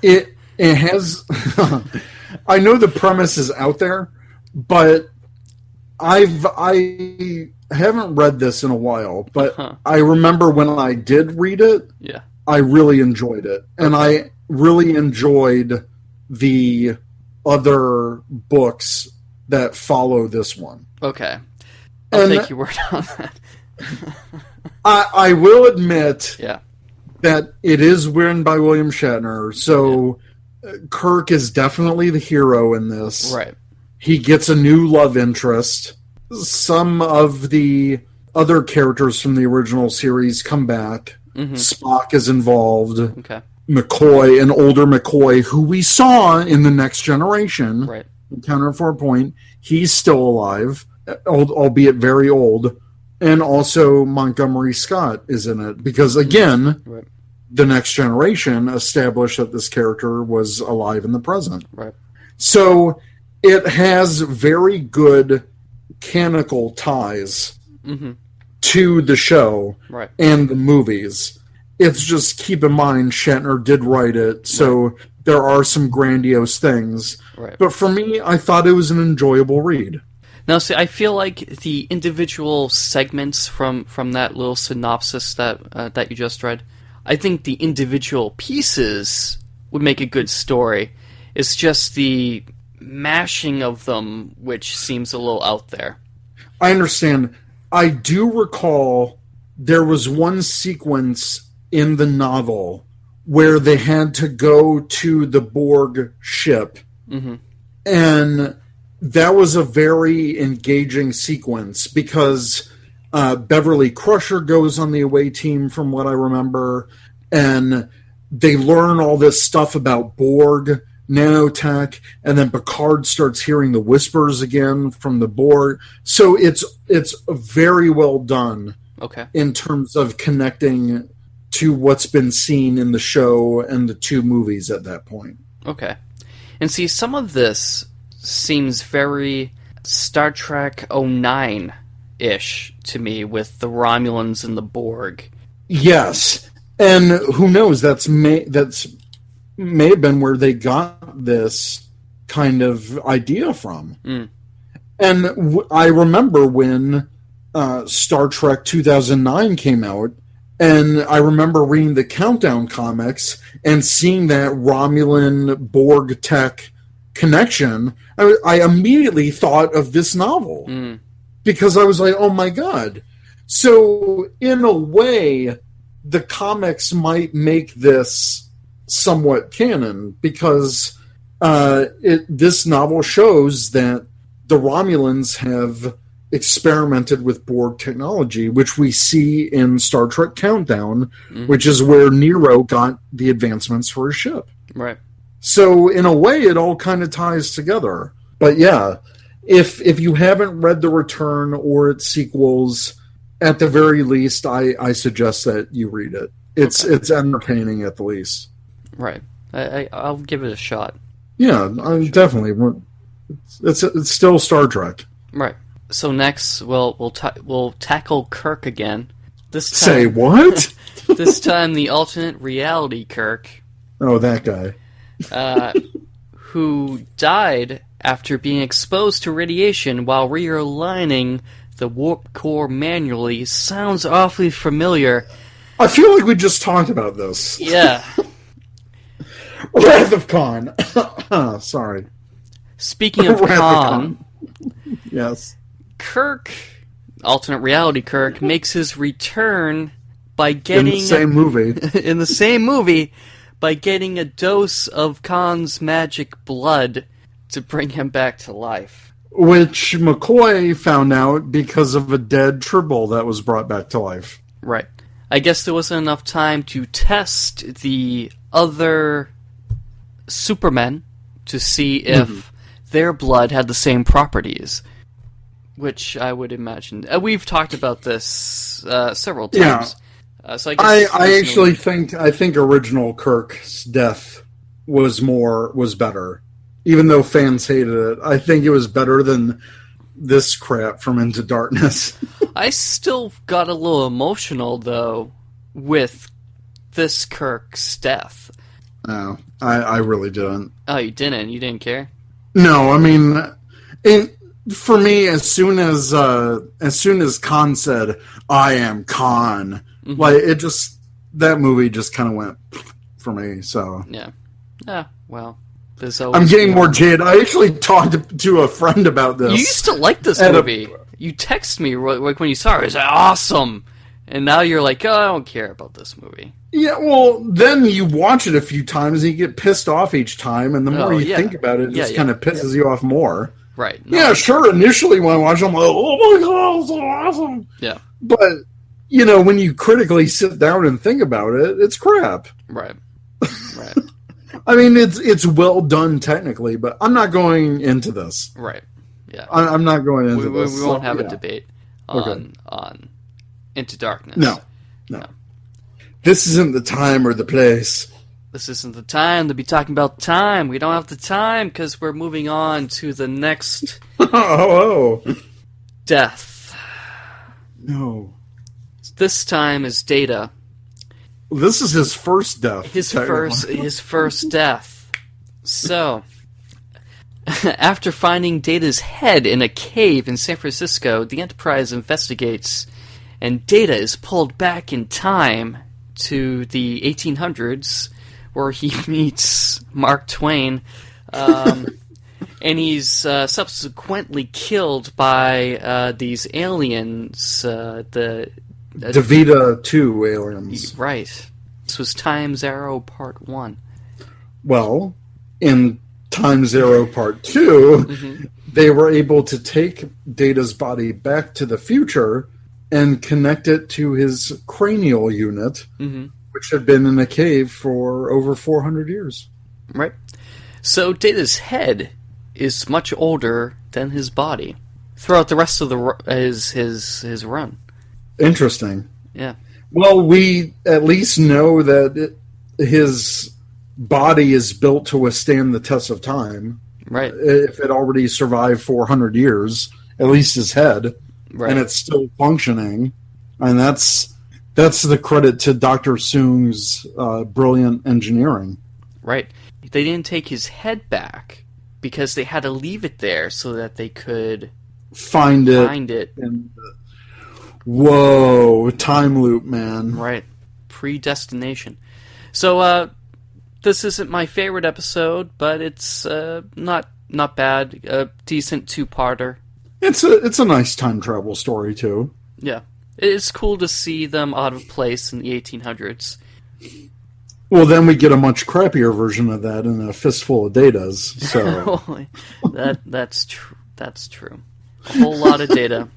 it has... I know the premise is out there, but I haven't read this in a while, but I remember when I did read it, I really enjoyed it. And I really enjoyed the other books that follow this one. Okay. I'll take your word on that. I will admit that it is written by William Shatner, so Kirk is definitely the hero in this. Right. He gets a new love interest. Some of the other characters from the original series come back. Spock is involved. Okay. McCoy, an older McCoy, who we saw in The Next Generation. Right. Encounter at Fort Point. He's still alive, albeit very old. And also Montgomery Scott is in it. Because, again, Right. the Next Generation established that this character was alive in the present. Right. So it has very good canonical ties to the show Right. and the movies. It's just, keep in mind, Shatner did write it, so there are some grandiose things. Right. But for me, I thought it was an enjoyable read. Now, see, I feel like the individual segments from that little synopsis that you just read, I think the individual pieces would make a good story. It's just the mashing of them which seems a little out there. I understand. I do recall there was one sequence in the novel where they had to go to the Borg ship. And that was a very engaging sequence because Beverly Crusher goes on the away team, from what I remember, and they learn all this stuff about Borg, nanotech, and then Picard starts hearing the whispers again from the Borg. So it's very well done. Okay. In terms of connecting to what's been seen in the show and the two movies at that point. Okay. And see, some of this seems very Star Trek 09-ish to me, with the Romulans and the Borg. Yes. And who knows, that's may have been where they got this kind of idea from. And I remember when Star Trek 2009 came out, and I remember reading the Countdown comics and seeing that Romulan-Borg tech connection. I immediately thought of this novel because I was like, oh my God. So in a way, the comics might make this somewhat canon because this novel shows that the Romulans have experimented with Borg technology, which we see in Star Trek Countdown, which is where Nero got the advancements for his ship. Right. So in a way, it all kind of ties together. But yeah, if you haven't read The Return or its sequels, at the very least, I suggest that you read it. It's entertaining at the least. Right. I'll give it a shot. Yeah, definitely. It's still Star Trek. Right. So next, we'll tackle Kirk again. This time, Say what? This time, the alternate reality Kirk. Oh, that guy. Who died after being exposed to radiation while realigning the warp core manually. Sounds awfully familiar. I feel like we just talked about this. Yeah. Wrath of Khan. Sorry. Speaking of Khan, yes. Kirk, alternate reality Kirk, makes his return by getting... In the same movie. in the same movie, by getting a dose of Khan's magic blood to bring him back to life. Which McCoy found out because of a dead Tribble that was brought back to life. Right. I guess there wasn't enough time to test the other Supermen to see if their blood had the same properties. Which I would imagine. We've talked about this several times. Yeah. So I think original Kirk's death was better. Even though fans hated it, I think it was better than this crap from Into Darkness. I still got a little emotional, though, with this Kirk's death. No, I really didn't. Oh, you didn't? You didn't care? No, I mean, for me, as soon as Khan said, "I am Khan," like that movie just kind of went for me. So yeah, well. I'm getting more jaded. I actually talked to a friend about this. You used to like this movie. You text me like when you saw it. It's like, awesome. And now you're like, oh, I don't care about this movie. Yeah, well, then you watch it a few times and you get pissed off each time. And the more you think about it, it just kind of pisses you off more. Right. No, yeah, sure. Initially when I watch it, I'm like, oh my God, it's so awesome. Yeah. But, when you critically sit down and think about it, it's crap. Right. Right. I mean, it's well done technically, but I'm not going into this. Right. Yeah. I'm not going into this. We won't have a debate on Into Darkness. No. This isn't the time or the place. This isn't the time to be talking about time. We don't have the time because we're moving on to the next death. No. This time is Data. This is his first death. His first death. So, after finding Data's head in a cave in San Francisco, the Enterprise investigates, and Data is pulled back in time to the 1800s, where he meets Mark Twain, and he's subsequently killed by these aliens, the Davida 2 aliens. Right. This was Time Zero Part 1. Well, in Time Zero Part 2, they were able to take Data's body back to the future and connect it to his cranial unit, which had been in a cave for over 400 years. Right. So Data's head is much older than his body throughout the rest of his run. Interesting. Yeah. Well, we at least know that his body is built to withstand the test of time. Right. If it already survived 400 years, at least his head, and it's still functioning. And that's the credit to Dr. Soong's brilliant engineering. Right. They didn't take his head back because they had to leave it there so that they could find it. Whoa, time loop, man. Right. Predestination. So, this isn't my favorite episode, but it's not bad. A decent two-parter. It's a nice time travel story, too. Yeah. It's cool to see them out of place in the 1800s. Well, then we get a much crappier version of that in A Fistful of Datas. So that's true. That's true. A whole lot of data.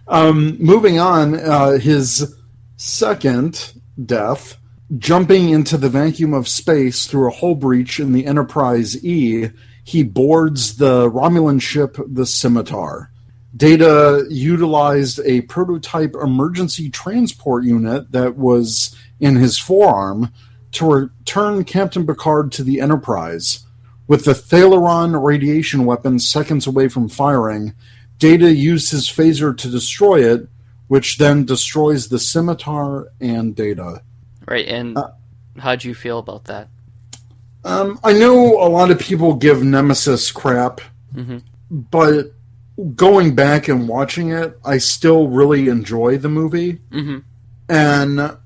Moving on, his second death, jumping into the vacuum of space through a hull breach in the Enterprise E, he boards the Romulan ship, the Scimitar. Data utilized a prototype emergency transport unit that was in his forearm to return Captain Picard to the Enterprise. With the Thalaron radiation weapon seconds away from firing, Data used his phaser to destroy it, which then destroys the Scimitar and Data. Right, and how'd you feel about that? I know a lot of people give Nemesis crap, but going back and watching it, I still really enjoy the movie. And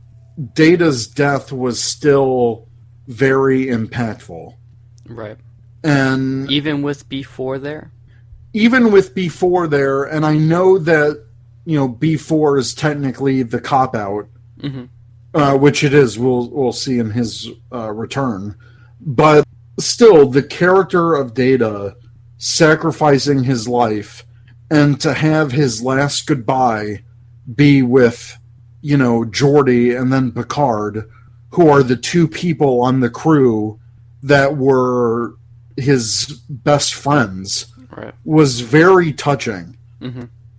Data's death was still very impactful. Right. And even with B4 there? Even with B4 there, and I know that, B4 is technically the cop-out, which it is, we'll see in his return. But still, the character of Data sacrificing his life and to have his last goodbye be with, Geordi and then Picard, who are the two people on the crew that were his best friends, was very touching.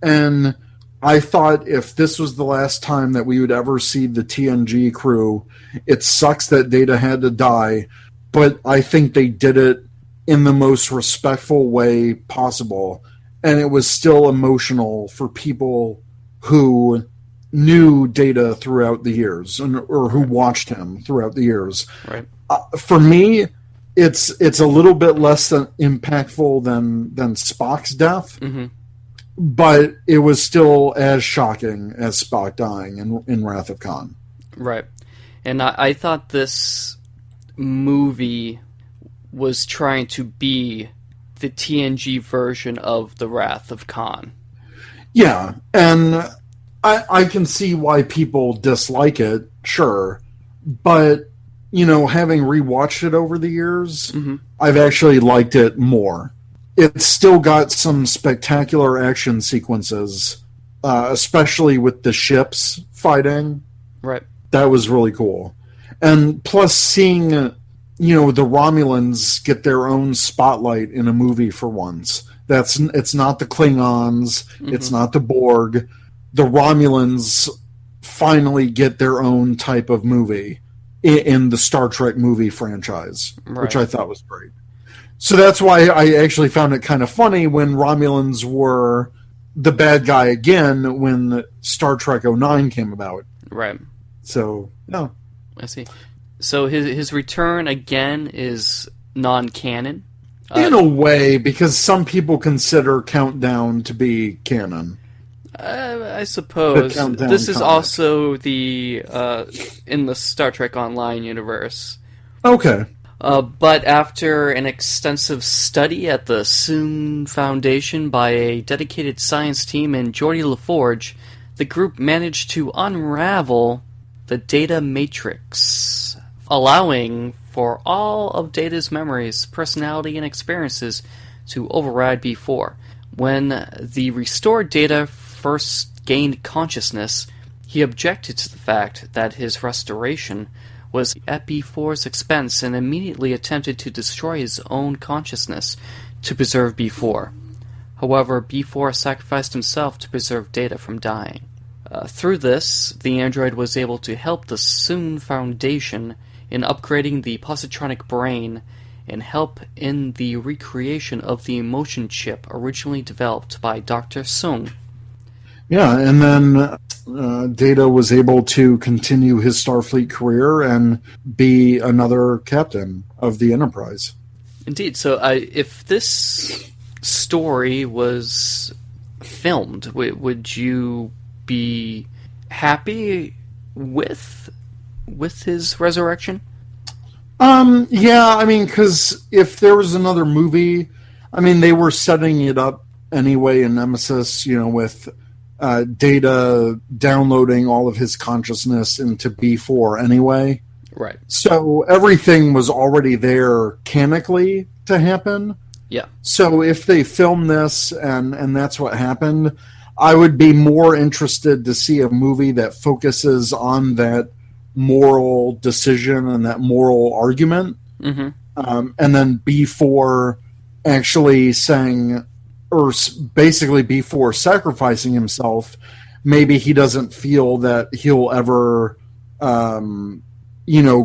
And I thought if this was the last time that we would ever see the TNG crew, it sucks that Data had to die, but I think they did it in the most respectful way possible. And it was still emotional for people who knew Data throughout the years, or who watched him throughout the years. Right. For me, it's a little bit less than impactful than Spock's death, but it was still as shocking as Spock dying in Wrath of Khan. Right. And I thought this movie was trying to be the TNG version of the Wrath of Khan. Yeah, and I can see why people dislike it, sure, but having rewatched it over the years, I've actually liked it more. It's still got some spectacular action sequences, especially with the ships fighting. Right. That was really cool. And plus seeing, the Romulans get their own spotlight in a movie for once. It's not the Klingons, it's not the Borg. The Romulans finally get their own type of movie in the Star Trek movie franchise, which I thought was great. So that's why I actually found it kind of funny when Romulans were the bad guy again when Star Trek 09 came about. Right. So, no. I see. So his return again is non-canon? In a way, because some people consider Countdown to be canon. I suppose. This is comic. also in the Star Trek Online universe. Okay. But after an extensive study at the Soong Foundation by a dedicated science team and Geordi LaForge, the group managed to unravel the Data Matrix, allowing for all of Data's memories, personality, and experiences to override B4. When the restored Data first gained consciousness, he objected to the fact that his restoration was at B4's expense and immediately attempted to destroy his own consciousness to preserve B4. However, B4 sacrificed himself to preserve Data from dying. Through this, the android was able to help the Soong Foundation in upgrading the positronic brain and help in the recreation of the emotion chip originally developed by Dr. Soong. Yeah, and then Data was able to continue his Starfleet career and be another captain of the Enterprise. Indeed. So if this story was filmed, would you be happy with his resurrection? Yeah, I mean, because if there was another movie, I mean, they were setting it up anyway in Nemesis, with Data downloading all of his consciousness into B4 anyway. Right. So everything was already there canonically to happen. Yeah. So if they film this and that's what happened, I would be more interested to see a movie that focuses on that moral decision and that moral argument. Mm-hmm. And then B4 actually saying, or basically B4 sacrificing himself. Maybe he doesn't feel that he'll ever,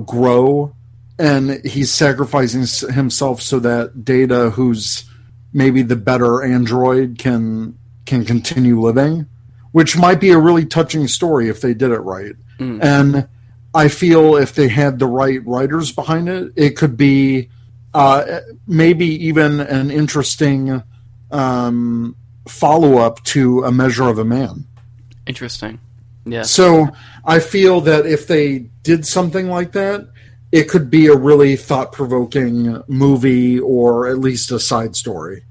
grow, and he's sacrificing himself so that Data, who's maybe the better android, can continue living, which might be a really touching story if they did it right. And I feel if they had the right writers behind it, it could be maybe even an interesting follow-up to A Measure of a Man. Interesting. Yeah. So I feel that if they did something like that, it could be a really thought-provoking movie or at least a side story.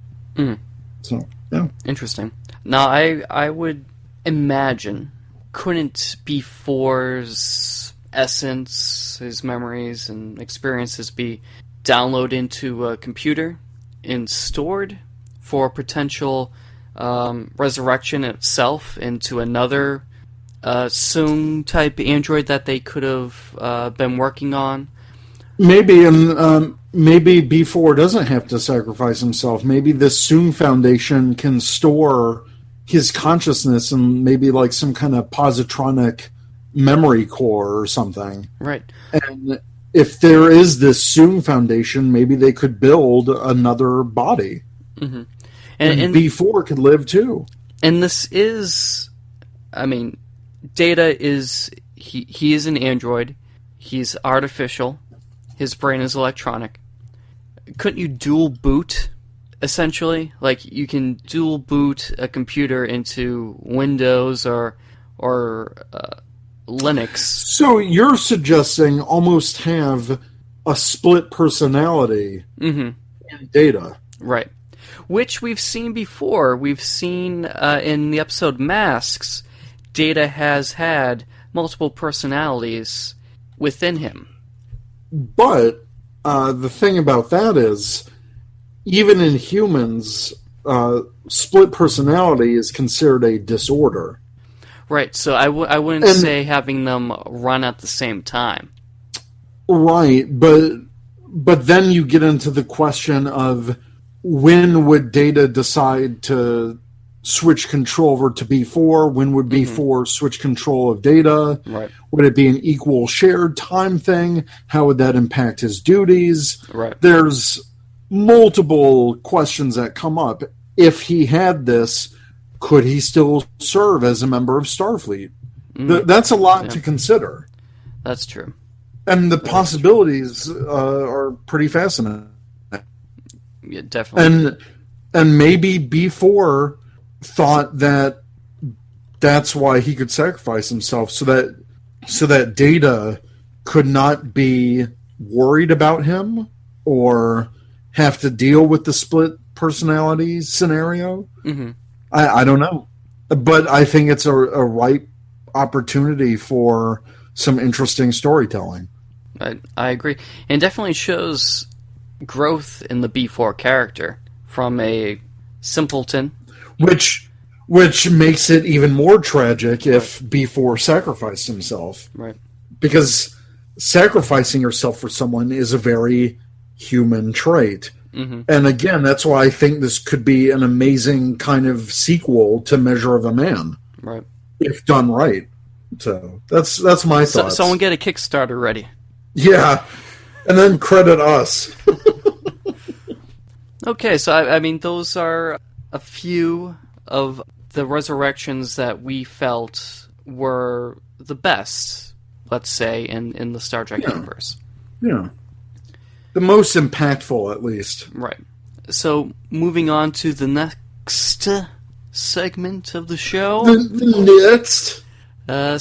So, yeah. Interesting. Now, I would imagine, couldn't B4's essence, his memories and experiences be downloaded into a computer and stored for potential resurrection itself into another Soong-type android that they could have been working on? Maybe, and maybe B4 doesn't have to sacrifice himself. Maybe this Soong Foundation can store his consciousness in maybe like some kind of positronic memory core or something. Right. And if there is this Soong Foundation, maybe they could build another body. Mm-hmm. And B4 could live too. And this is, I mean, Data is, he is an android. He's artificial. His brain is electronic. Couldn't you dual boot, essentially? Like, you can dual boot a computer into Windows or Linux. So you're suggesting almost have a split personality in Data. Right. Which we've seen before. We've seen in the episode Masks, Data has had multiple personalities within him. But the thing about that is, even in humans, split personality is considered a disorder. Right, so I wouldn't say having them run at the same time. Right, but but then you get into the question of when would Data decide to switch control over to B4? When would B4 switch control of Data? Right. Would it be an equal shared time thing? How would that impact his duties? Right. There's multiple questions that come up. If he had this, could he still serve as a member of Starfleet? That's a lot to consider. That's true. And the possibilities are pretty fascinating. Yeah, definitely. And maybe B4 thought that that's why he could sacrifice himself, so that Data could not be worried about him or have to deal with the split personality scenario. Mm-hmm. I don't know, but I think it's a ripe opportunity for some interesting storytelling. I agree. And definitely shows growth in the B4 character from a simpleton. Which makes it even more tragic if B4 sacrificed himself. Right. Because sacrificing yourself for someone is a very human trait. Mm-hmm. And again, that's why I think this could be an amazing kind of sequel to Measure of a Man. Right. If done right. So that's my thoughts. Someone get a Kickstarter ready. Yeah. And then credit us. Okay, so I mean, those are a few of the resurrections that we felt were the best, let's say, in the Star Trek universe. Yeah. The most impactful, at least. Right. So, moving on to the next segment of the show. The next.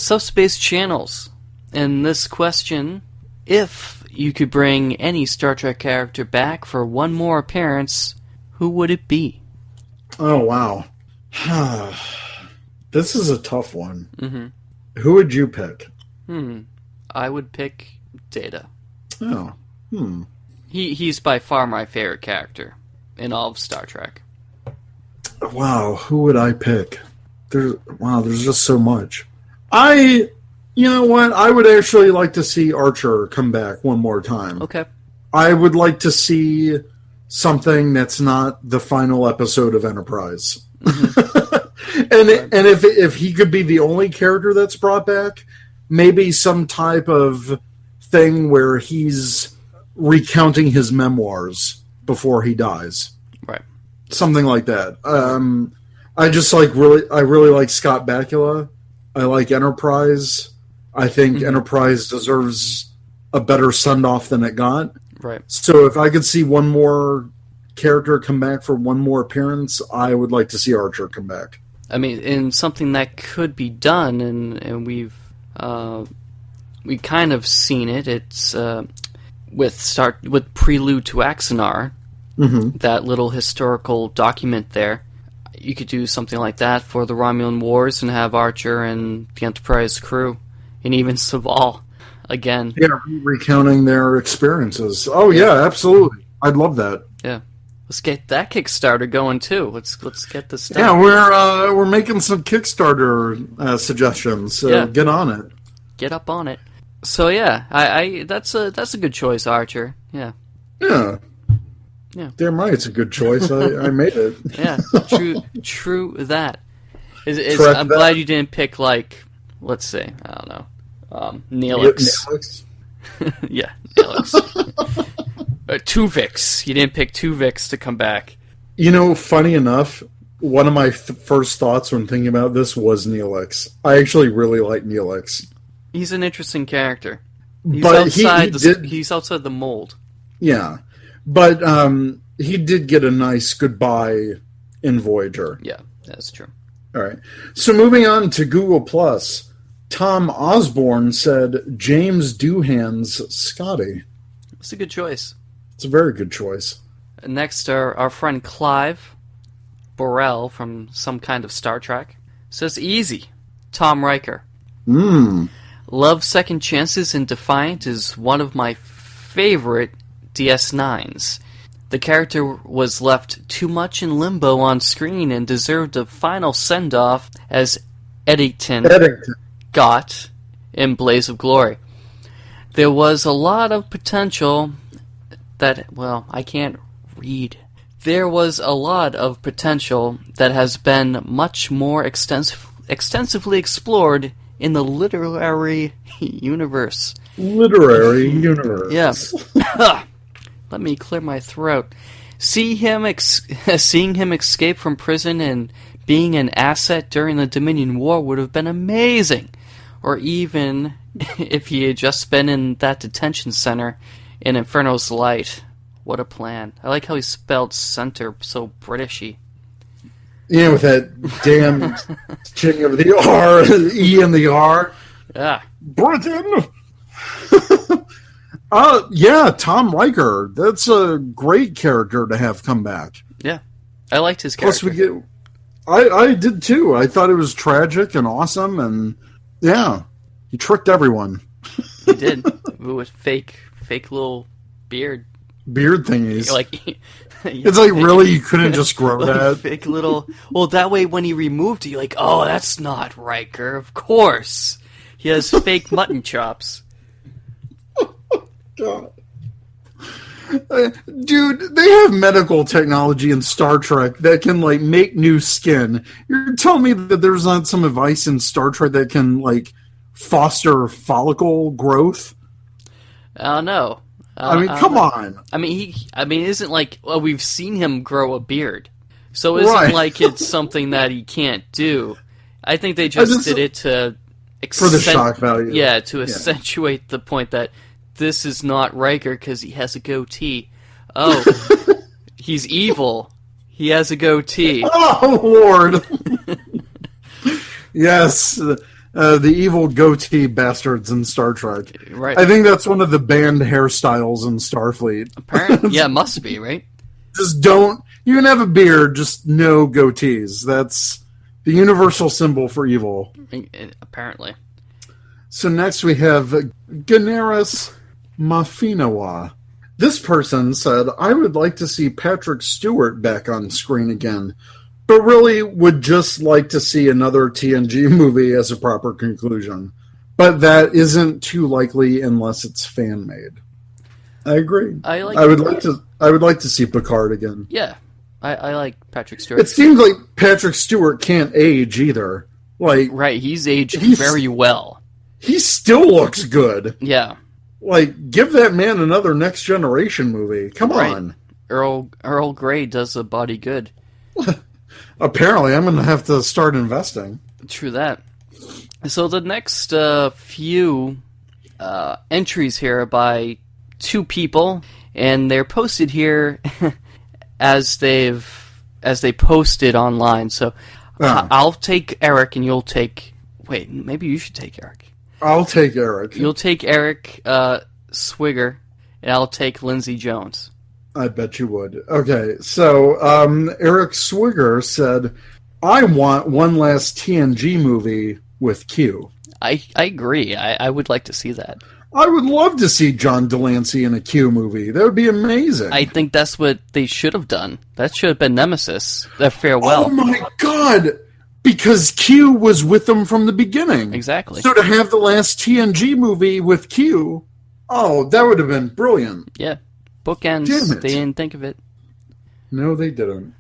Subspace channels. And this question, if you could bring any Star Trek character back for one more appearance, who would it be? Oh, wow. This is a tough one. Mm-hmm. Who would you pick? I would pick Data. Oh. He's by far my favorite character in all of Star Trek. Wow, who would I pick? There's just so much. You know what? I would actually like to see Archer come back one more time. Okay. I would like to see something that's not the final episode of Enterprise. Mm-hmm. and if he could be the only character that's brought back, maybe some type of thing where he's recounting his memoirs before he dies. Right. Something like that. I really like Scott Bakula. I like Enterprise. I think Enterprise deserves a better send-off than it got. Right. So if I could see one more character come back for one more appearance, I would like to see Archer come back. I mean, in something that could be done, and we kind of seen it. It's with Prelude to Axanar, that little historical document there. You could do something like that for the Romulan Wars and have Archer and the Enterprise crew, and even Saval again. Yeah, recounting their experiences. Oh yeah, absolutely. I'd love that. Yeah. Let's get that Kickstarter going too. Let's get this done. Yeah, we're making some Kickstarter suggestions. So get on it. Get up on it. So yeah, I that's a good choice, Archer. Yeah. Yeah. Yeah. Damn right, it's a good choice. I made it. Yeah. True that. I'm glad you didn't pick, like, let's say, I don't know, Neelix. Yeah, Neelix. Tuvix. You didn't pick Tuvix to come back. You know, funny enough, one of my first thoughts when thinking about this was Neelix. I actually really like Neelix. He's an interesting character. He's outside the mold. Yeah. But he did get a nice goodbye in Voyager. Yeah, that's true. All right. So moving on to Google+, Tom Osborne said James Doohan's Scotty. It's a good choice. It's a very good choice. Next, our friend Clive Burrell from Some Kind of Star Trek says easy. Tom Riker. Love Second Chances and Defiant is one of my favorite DS9s. The character was left too much in limbo on screen and deserved a final send-off as Eddington got in Blaze of Glory. There was a lot of potential I can't read. There was a lot of potential that has been much more extensively explored in the literary universe. Literary universe. Yeah. Let me clear my throat. Seeing him escape from prison and being an asset during the Dominion War would have been amazing. Or even if he had just been in that detention center in Inferno's Light. What a plan. I like how he spelled center so Britishy. Yeah, with that damn ching of the R, the E and the R. Yeah. Britain! Yeah, Tom Riker. That's a great character to have come back. Yeah. I liked his character. Plus I did too. I thought it was tragic and awesome, and yeah, he tricked everyone. He did. With fake little beard thingies. Like, it's like, really, you couldn't just grow that? Fake little... Well, that way when he removed it, you're like, oh, that's not Riker, of course. He has fake mutton chops. God. Dude, they have medical technology in Star Trek that can, like, make new skin. You're telling me that there's not some advice in Star Trek that can, like, foster follicle growth? I don't know. I mean, come on. I mean, it isn't like, well, we've seen him grow a beard. So it isn't like it's something that he can't do. I think they just did it to... for the shock value. Yeah, to accentuate the point that this is not Riker because he has a goatee. Oh, he's evil. He has a goatee. Oh, Lord. Yes, the evil goatee bastards in Star Trek. Right. I think that's one of the banned hairstyles in Starfleet. Apparently, yeah, must be, right? Just don't... You can have a beard, just no goatees. That's the universal symbol for evil. Apparently. So next we have Ganeris Mafinawa. This person said, I would like to see Patrick Stewart back on screen again, but really would just like to see another TNG movie as a proper conclusion. But that isn't too likely unless it's fan-made. I agree. I would like to see Picard again. Yeah. I like Patrick Stewart. It seems like Patrick Stewart can't age either. Like, right, he's aged very well. He still looks good. Yeah. Like, give that man another Next Generation movie. Come on. Earl Grey does a body good. Apparently, I'm going to have to start investing. True that. So the next few entries here are by two people, and they're posted here as they posted online. So I'll take Eric, and you'll take... Wait, maybe you should take Eric. I'll take Eric. You'll take Eric Swigger, and I'll take Lindsay Jones. I bet you would. Okay, so Eric Swigger said, I want one last TNG movie with Q. I agree. I would like to see that. I would love to see John Delancey in a Q movie. That would be amazing. I think that's what they should have done. That should have been Nemesis. That farewell. Oh my God! Because Q was with them from the beginning. Exactly. So to have the last TNG movie with Q, that would have been brilliant. Yeah. Bookends. Damn it. They didn't think of it. No, they didn't.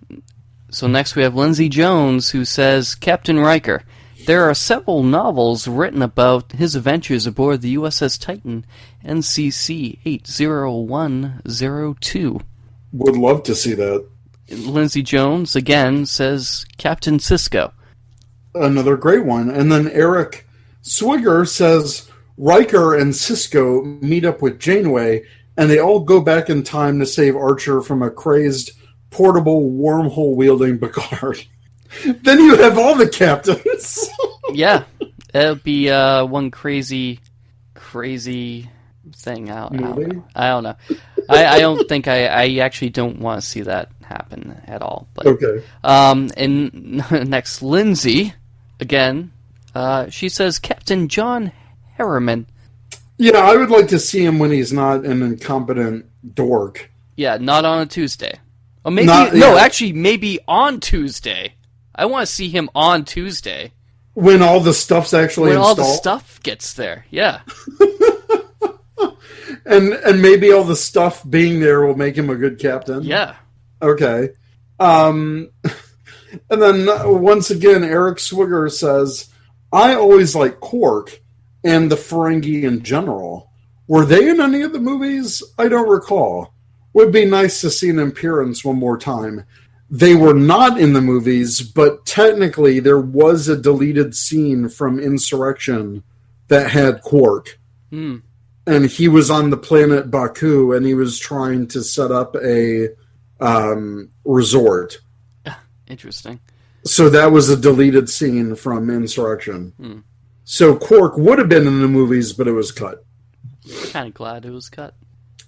So next we have Lindsay Jones, who says, Captain Riker, there are several novels written about his adventures aboard the USS Titan, NCC 80102. Would love to see that. Lindsay Jones, again, says, Captain Sisko. Another great one. And then Eric Swigger says, Riker and Sisko meet up with Janeway, and they all go back in time to save Archer from a crazed, portable, wormhole-wielding Picard. Then you have all the captains. Yeah. It'll be one crazy thing. I don't know. I don't think I actually don't want to see that happen at all. But, okay. And next, Lindsay, again, she says, Captain John Harriman. Yeah, I would like to see him when he's not an incompetent dork. Yeah, not on a Tuesday. Or maybe actually, maybe on Tuesday. I want to see him on Tuesday. When all the stuff's actually installed? When all the stuff gets there, yeah. And maybe all the stuff being there will make him a good captain. Yeah. Okay. And then once again, Eric Swigger says, I always like Quark and the Ferengi in general. Were they in any of the movies? I don't recall. Would be nice to see an appearance one more time. They were not in the movies, but technically there was a deleted scene from Insurrection that had Quark. Hmm. And he was on the planet Baku, and he was trying to set up a resort. Interesting. So that was a deleted scene from Insurrection. Hmm. So Quark would have been in the movies, but it was cut. Kind of glad it was cut.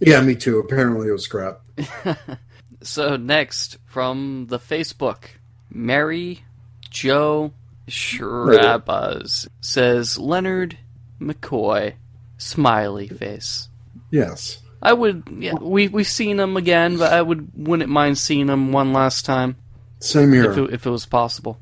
Yeah, me too. Apparently it was crap. So next, from the Facebook, Mary Jo Shrabas says, Leonard McCoy, smiley face. Yes. I would, yeah, we've seen him again, but I wouldn't mind seeing him one last time. Same here. If it was possible.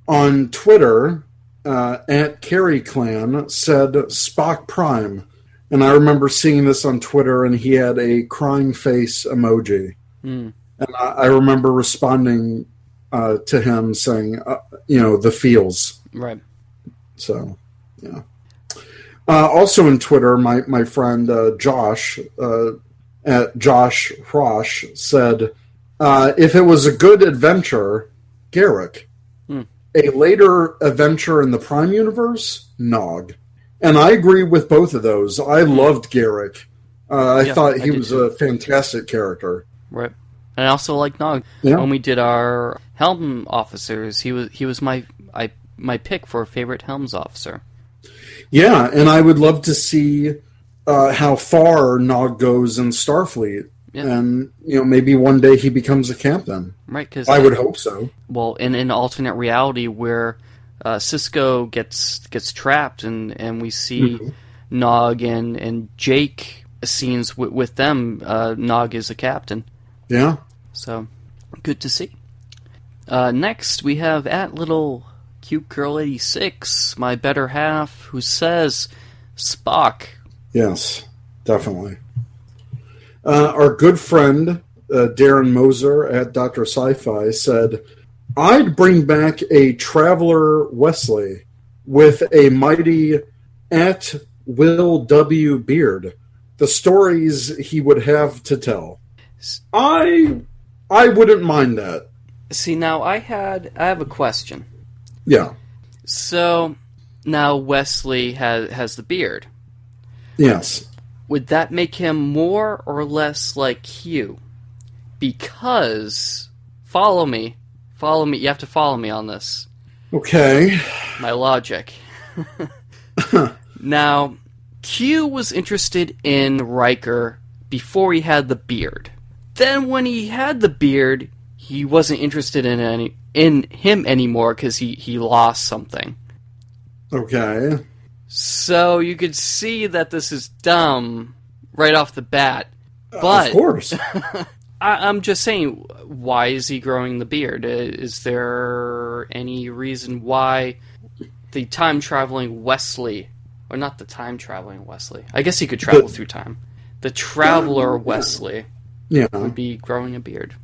On Twitter, at Carrie Clan said Spock Prime. And I remember seeing this on Twitter, and he had a crying face emoji. Mm. And I remember responding to him saying, the feels. Right. So, yeah. Also on Twitter, my friend Josh, at Josh Rosh, said, if it was a good adventure, Garrick. Mm. A later adventure in the Prime Universe, Nog. And I agree with both of those. I loved Garrick. I thought he was a fantastic character. Right. And I also like Nog. Yeah. When we did our Helm officers, he was my pick for favorite Helms officer. Yeah, and I would love to see how far Nog goes in Starfleet. Yeah. And, maybe one day he becomes a captain. Right, because I would hope so. Well, in an alternate reality where Cisco gets trapped, and we see Nog and Jake scenes with them. Nog is a captain. Yeah. So, good to see. Next, we have at little cute girl 86, my better half, who says Spock. Yes, definitely. Our good friend Darren Moser at Dr. Sci-Fi said, I'd bring back a Traveler Wesley with a mighty at Will W. beard. The stories he would have to tell. I wouldn't mind that. See, now I have a question. Yeah. So now Wesley has the beard. Yes. Would that make him more or less like Hugh? Because follow me. You have to follow me on this. Okay. My logic. Now, Q was interested in Riker before he had the beard. Then when he had the beard, he wasn't interested in him anymore because he lost something. Okay. So you could see that this is dumb right off the bat. But of course. I'm just saying, why is he growing the beard? Is there any reason why the time-traveling Wesley, or not the time-traveling Wesley, I guess he could travel through time, the Traveler Wesley would be growing a beard?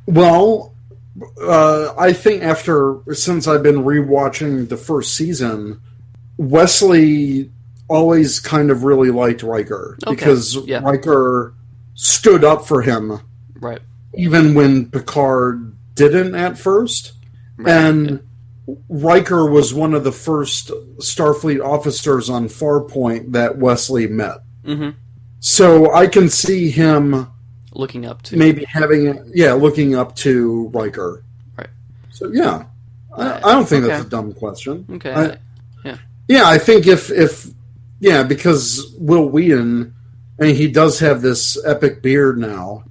Well, I think since I've been rewatching the first season, Wesley always kind of really liked Riker, because Riker stood up for him, right? Even when Picard didn't at first, and Riker was one of the first Starfleet officers on Farpoint that Wesley met. Mm-hmm. So I can see him looking up to looking up to Riker, right? So I don't think that's a dumb question. Okay, I think if because Will Wheaton. I mean, he does have this epic beard now.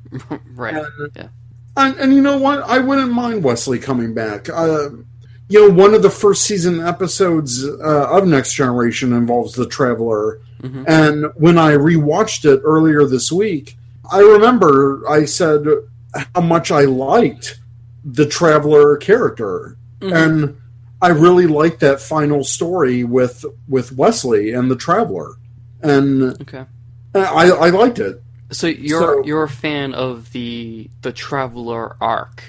Right. And you know what? I wouldn't mind Wesley coming back. One of the first season episodes of Next Generation involves the Traveler. Mm-hmm. And when I rewatched it earlier this week, I remember I said how much I liked the Traveler character. Mm-hmm. And I really liked that final story with Wesley and the Traveler. And I liked it. So you're a fan of the Traveler arc?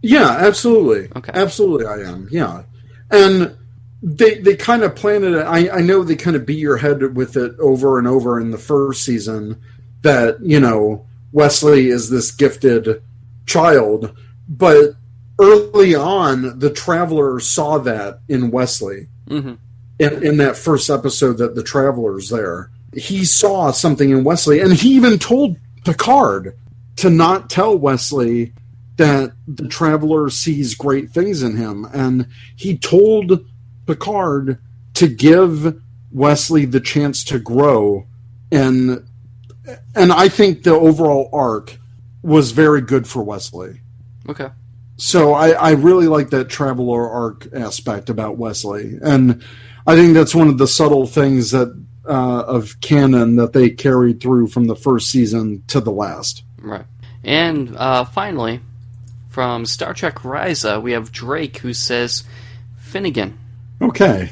Yeah, absolutely. Okay. Absolutely I am, yeah. And they kind of planted it. I know they kind of beat your head with it over and over in the first season that, Wesley is this gifted child. But early on, the Traveler saw that in Wesley. Mm-hmm. In that first episode that the Traveler's there. He saw something in Wesley, and he even told Picard to not tell Wesley that the Traveler sees great things in him. And he told Picard to give Wesley the chance to grow. And I think the overall arc was very good for Wesley. Okay. So I really like that Traveler arc aspect about Wesley. And I think that's one of the subtle things that of canon that they carried through from the first season to the last. Right. And finally, from Star Trek Risa, we have Drake who says, Finnegan. Okay.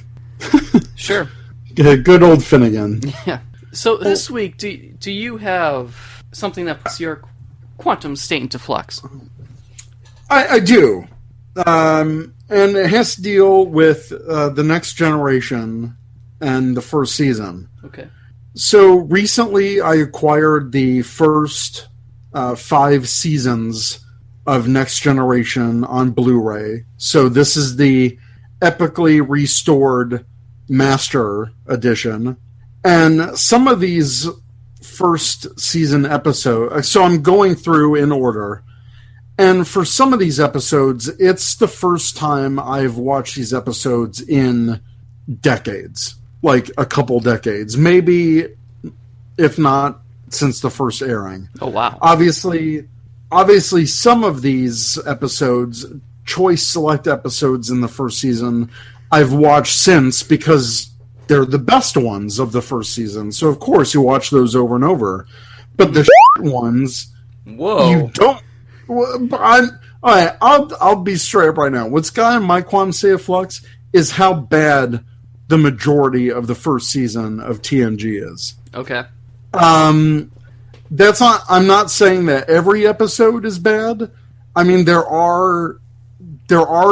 Sure. Good old Finnegan. Yeah. So this week, do you have something that puts your quantum state into flux? I do. And it has to deal with the Next Generation and the first season. Okay. So recently I acquired the first 5 seasons of Next Generation on Blu-ray. So this is the epically restored Master Edition. And some of these first season episodes, so I'm going through in order. And for some of these episodes, it's the first time I've watched these episodes in decades. Like a couple decades. Maybe, if not, since the first airing. Oh, wow. Obviously, some of these episodes, choice select episodes in the first season, I've watched since because they're the best ones of the first season. So, of course, you watch those over and over. But the ones, whoa, you don't. All right, I'll be straight up right now. What's got in my quantum state of flux is how bad the majority of the first season of TNG is. Okay. That's not. I'm not saying that every episode is bad. I mean, there are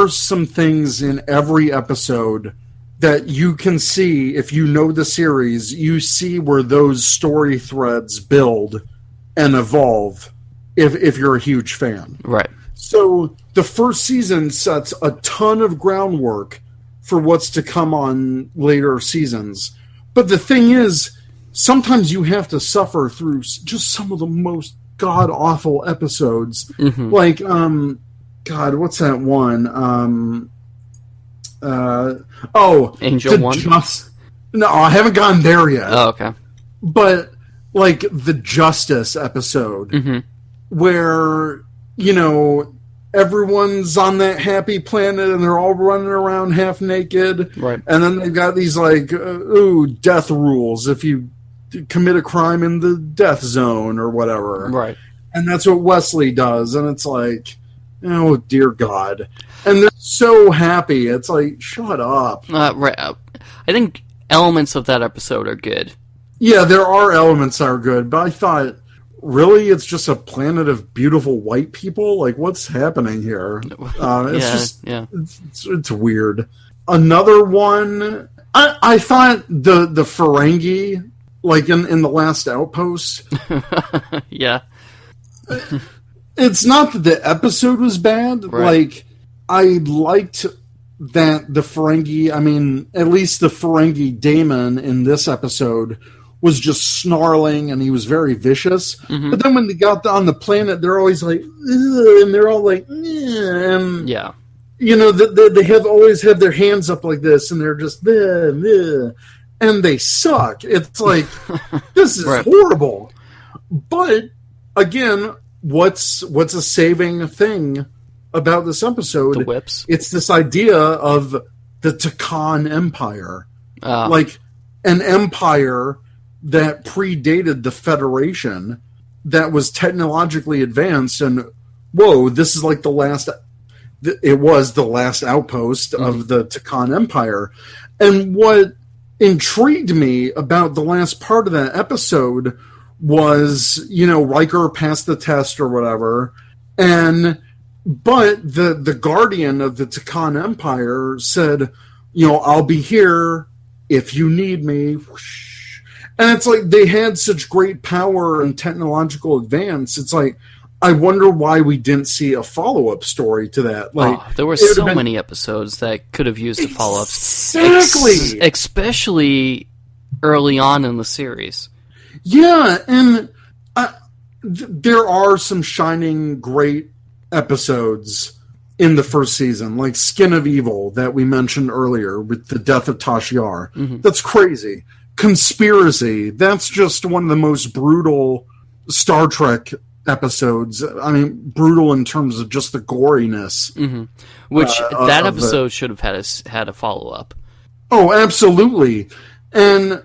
some things in every episode that you can see if you know the series. You see where those story threads build and evolve. If you're a huge fan, right? So the first season sets a ton of groundwork for what's to come on later seasons. But the thing is, sometimes you have to suffer through just some of the most god-awful episodes. Mm-hmm. Like, God, what's that one? Angel One? No, I haven't gotten there yet. Oh, okay. But, like, the Justice episode, mm-hmm. where, everyone's on that happy planet and they're all running around half naked. Right. And then they've got these death rules if you commit a crime in the death zone or whatever. Right. And that's what Wesley does. And it's like, oh, dear God. And they're so happy. It's like, shut up. Right. I think elements of that episode are good. Yeah, there are elements that are good. But I thought, really, it's just a planet of beautiful white people? Like, what's happening here? It's weird. Another one, I thought the Ferengi, like in the last Outpost. Yeah. It's not that the episode was bad. Right. Like, I liked that the Ferengi, I mean, at least the Ferengi Daemon in this episode was just snarling and he was very vicious. Mm-hmm. But then when they got on the planet, they're always like, ugh, and they're all like, and, yeah. They have always had their hands up like this and they're just, and they suck. It's like, this is right. Horrible. But again, what's a saving thing about this episode? The whips. It's this idea of the Takan Empire. Like an empire that predated the Federation, that was technologically advanced, and whoa, this is like the last. It was the last outpost mm-hmm. of the Takan Empire, and what intrigued me about the last part of that episode was, Riker passed the test or whatever, but the guardian of the Takan Empire said, I'll be here if you need me. And it's like they had such great power and technological advance. It's like, I wonder why we didn't see a follow-up story to that. Like, there were so many episodes that could have used a follow-up. Exactly! Especially early on in the series. Yeah, and there are some shining great episodes in the first season, like Skin of Evil that we mentioned earlier with the death of Tash Yar. Mm-hmm. That's crazy. Conspiracy, that's just one of the most brutal Star Trek episodes. I mean, brutal in terms of just the goriness. Mm-hmm. Which that episode should have had a follow-up. Oh, absolutely. And,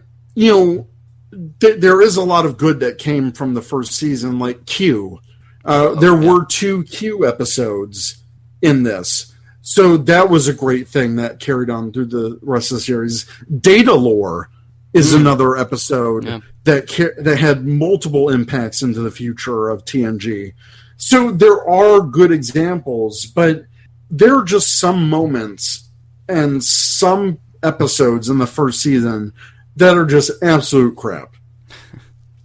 there is a lot of good that came from the first season, like Q. There were 2 Q episodes in this. So that was a great thing that carried on through the rest of the series. Data Lore is another episode that had multiple impacts into the future of TNG. So there are good examples, but there are just some moments and some episodes in the first season that are just absolute crap.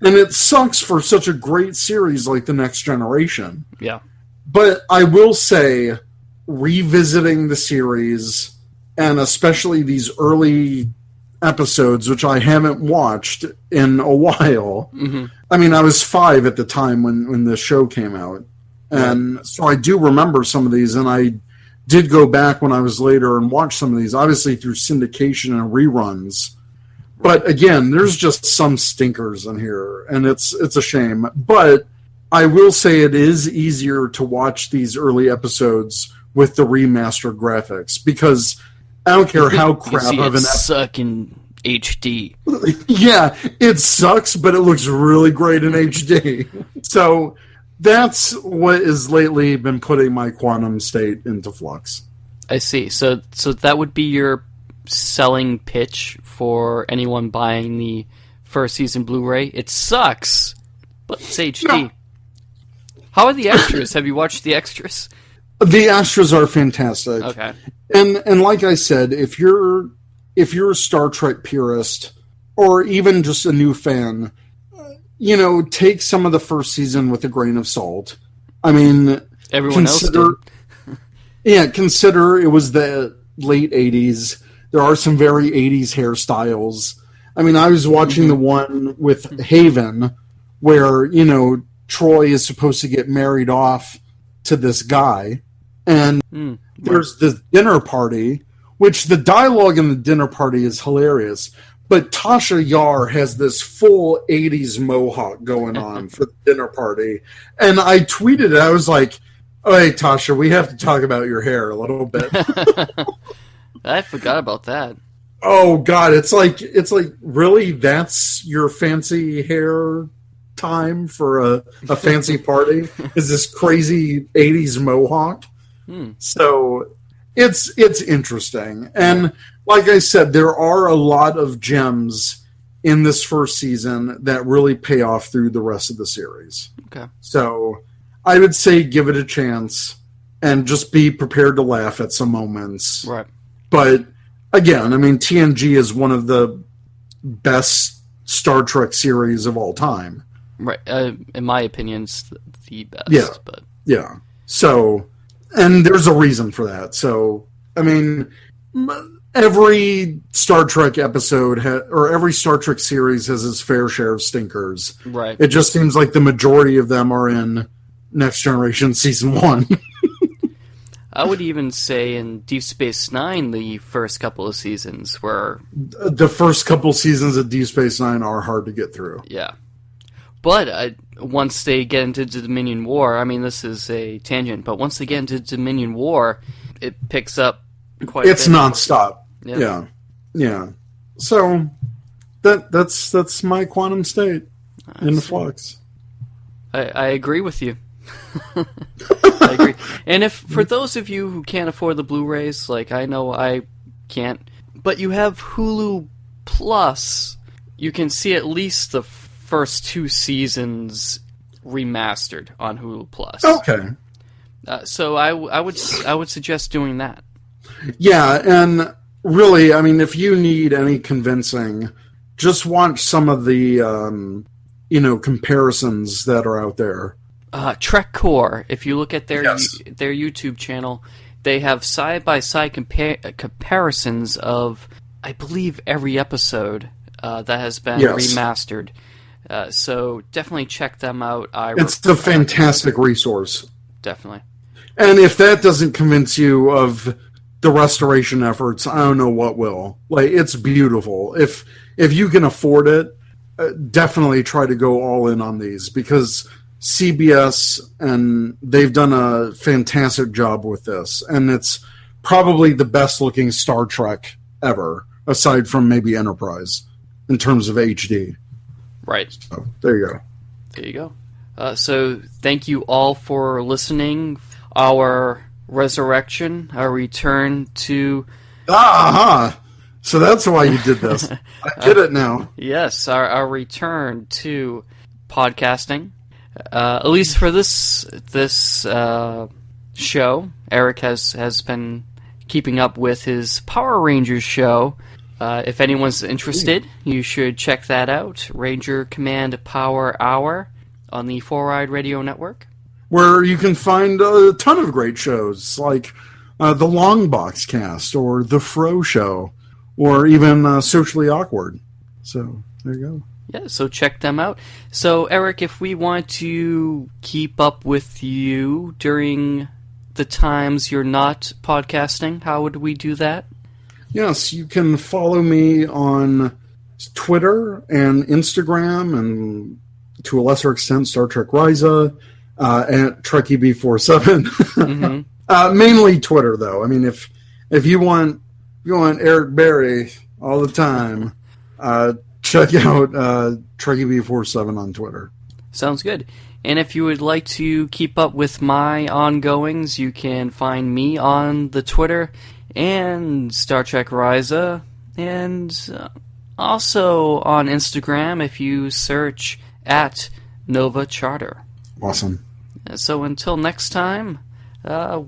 And it sucks for such a great series like The Next Generation. Yeah. But I will say, revisiting the series, and especially these early episodes, which I haven't watched in a while. Mm-hmm. I mean, I was 5 at the time when the show came out. And so I do remember some of these, and I did go back when I was later and watch some of these, obviously through syndication and reruns. But again, there's just some stinkers in here, and it's a shame. But I will say it is easier to watch these early episodes with the remastered graphics, because I don't care how crap of an suck in HD. Yeah, it sucks, but it looks really great in HD. So that's what has lately been putting my quantum state into flux. I see. So that would be your selling pitch for anyone buying the first season Blu-ray. It sucks, but it's HD. No. How are the extras? Have you watched the extras? The extras are fantastic. Okay. And like I said, if you're a Star Trek purist or even just a new fan, take some of the first season with a grain of salt. I mean, everyone else did. Consider it was the late 80s. There are some very 80s hairstyles. I mean, I was watching the one with Haven where, Troy is supposed to get married off to this guy. And there's this dinner party, which the dialogue in the dinner party is hilarious. But Tasha Yar has this full 80s mohawk going on for the dinner party. And I tweeted it. I was like, oh, hey, Tasha, we have to talk about your hair a little bit. I forgot about that. Oh, God. It's like, really? That's your fancy hair time for a fancy party? Is this crazy 80s mohawk? So it's interesting. And like I said, there are a lot of gems in this first season that really pay off through the rest of the series. Okay. So I would say give it a chance and just be prepared to laugh at some moments. Right. But again, I mean, TNG is one of the best Star Trek series of all time. Right. In my opinion, it's the best. Yeah. But. Yeah. So, and there's a reason for that. So, I mean, every Star Trek episode or every Star Trek series has its fair share of stinkers. Right. It just seems like the majority of them are in Next Generation Season 1. I would even say in Deep Space Nine, the first couple of seasons were... The first couple seasons of Deep Space Nine are hard to get through. Yeah. But once they get into Dominion War, I mean, this is a tangent, but once they get into Dominion War, it picks up quite a bit. It's nonstop. Yeah. Yeah. So, that's my quantum state in the flux. I agree with you. I agree. And if for those of you who can't afford the Blu-rays, like I know I can't, but you have Hulu Plus, you can see at least the first 2 seasons remastered on Hulu Plus. Okay. So I would suggest doing that. Yeah, and really, I mean, if you need any convincing, just watch some of the comparisons that are out there. Trek Core, if you look at their Yes. their YouTube channel, they have side-by-side comparisons of, I believe, every episode that has been remastered. So definitely check them out. It's a fantastic resource. Definitely. And if that doesn't convince you of the restoration efforts, I don't know what will. Like, it's beautiful. If you can afford it, definitely try to go all in on these, because CBS, and they've done a fantastic job with this, and it's probably the best looking Star Trek ever, aside from maybe Enterprise, in terms of HD. Right. So, there you go. There you go. So thank you all for listening. Our resurrection, our return to... So that's why you did this. I get it now. Yes, our return to podcasting. At least for this show, Eric has been keeping up with his Power Rangers show. If anyone's interested, you should check that out. Ranger Command Power Hour on the Four Eyed Radio Network, where you can find a ton of great shows like the Long Box Cast or the Fro Show, or even Socially Awkward. So there you go. Yeah, so check them out. So, Eric, if we want to keep up with you during the times you're not podcasting, how would we do that? Yes, you can follow me on Twitter and Instagram, and to a lesser extent, Star Trek Ryza, at TrekkieB47. Mm-hmm. Mainly Twitter, though. I mean, if you want Eric Berry all the time, check out TrekkieB47 on Twitter. Sounds good. And if you would like to keep up with my ongoings, you can find me on the Twitter and Star Trek Ryza, and also on Instagram if you search at Nova Charter. Awesome. So until next time,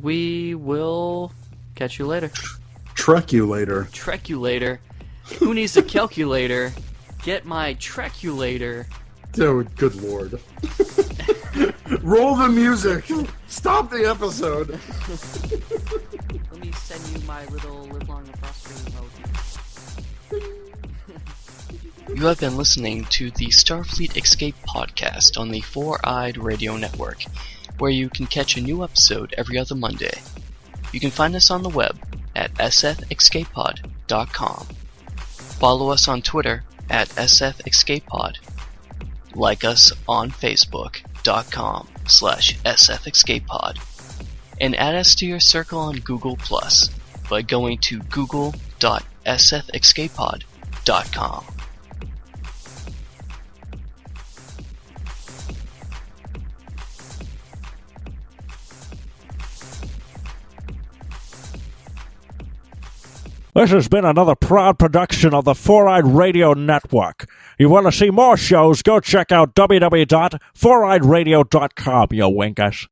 we will catch you later. Trek you later. Trek you later. Who needs a calculator? Get my Trekulator. Dude, good lord. Roll the music. Stop the episode. Let me send you my little live long and prosper emoji. You have been listening to the Starfleet Escape Podcast on the Four Eyed Radio Network, where you can catch a new episode every other Monday. You can find us on the web at sfescapepod.com. Follow us on Twitter at sfescapepod. Like us on Facebook.com/sfescapepod. And add us to your circle on Google Plus by going to google.sfescapepod.com. This has been another proud production of the Four Eyed Radio Network. You want to see more shows, go check out www.foureyedradio.com, you winkers.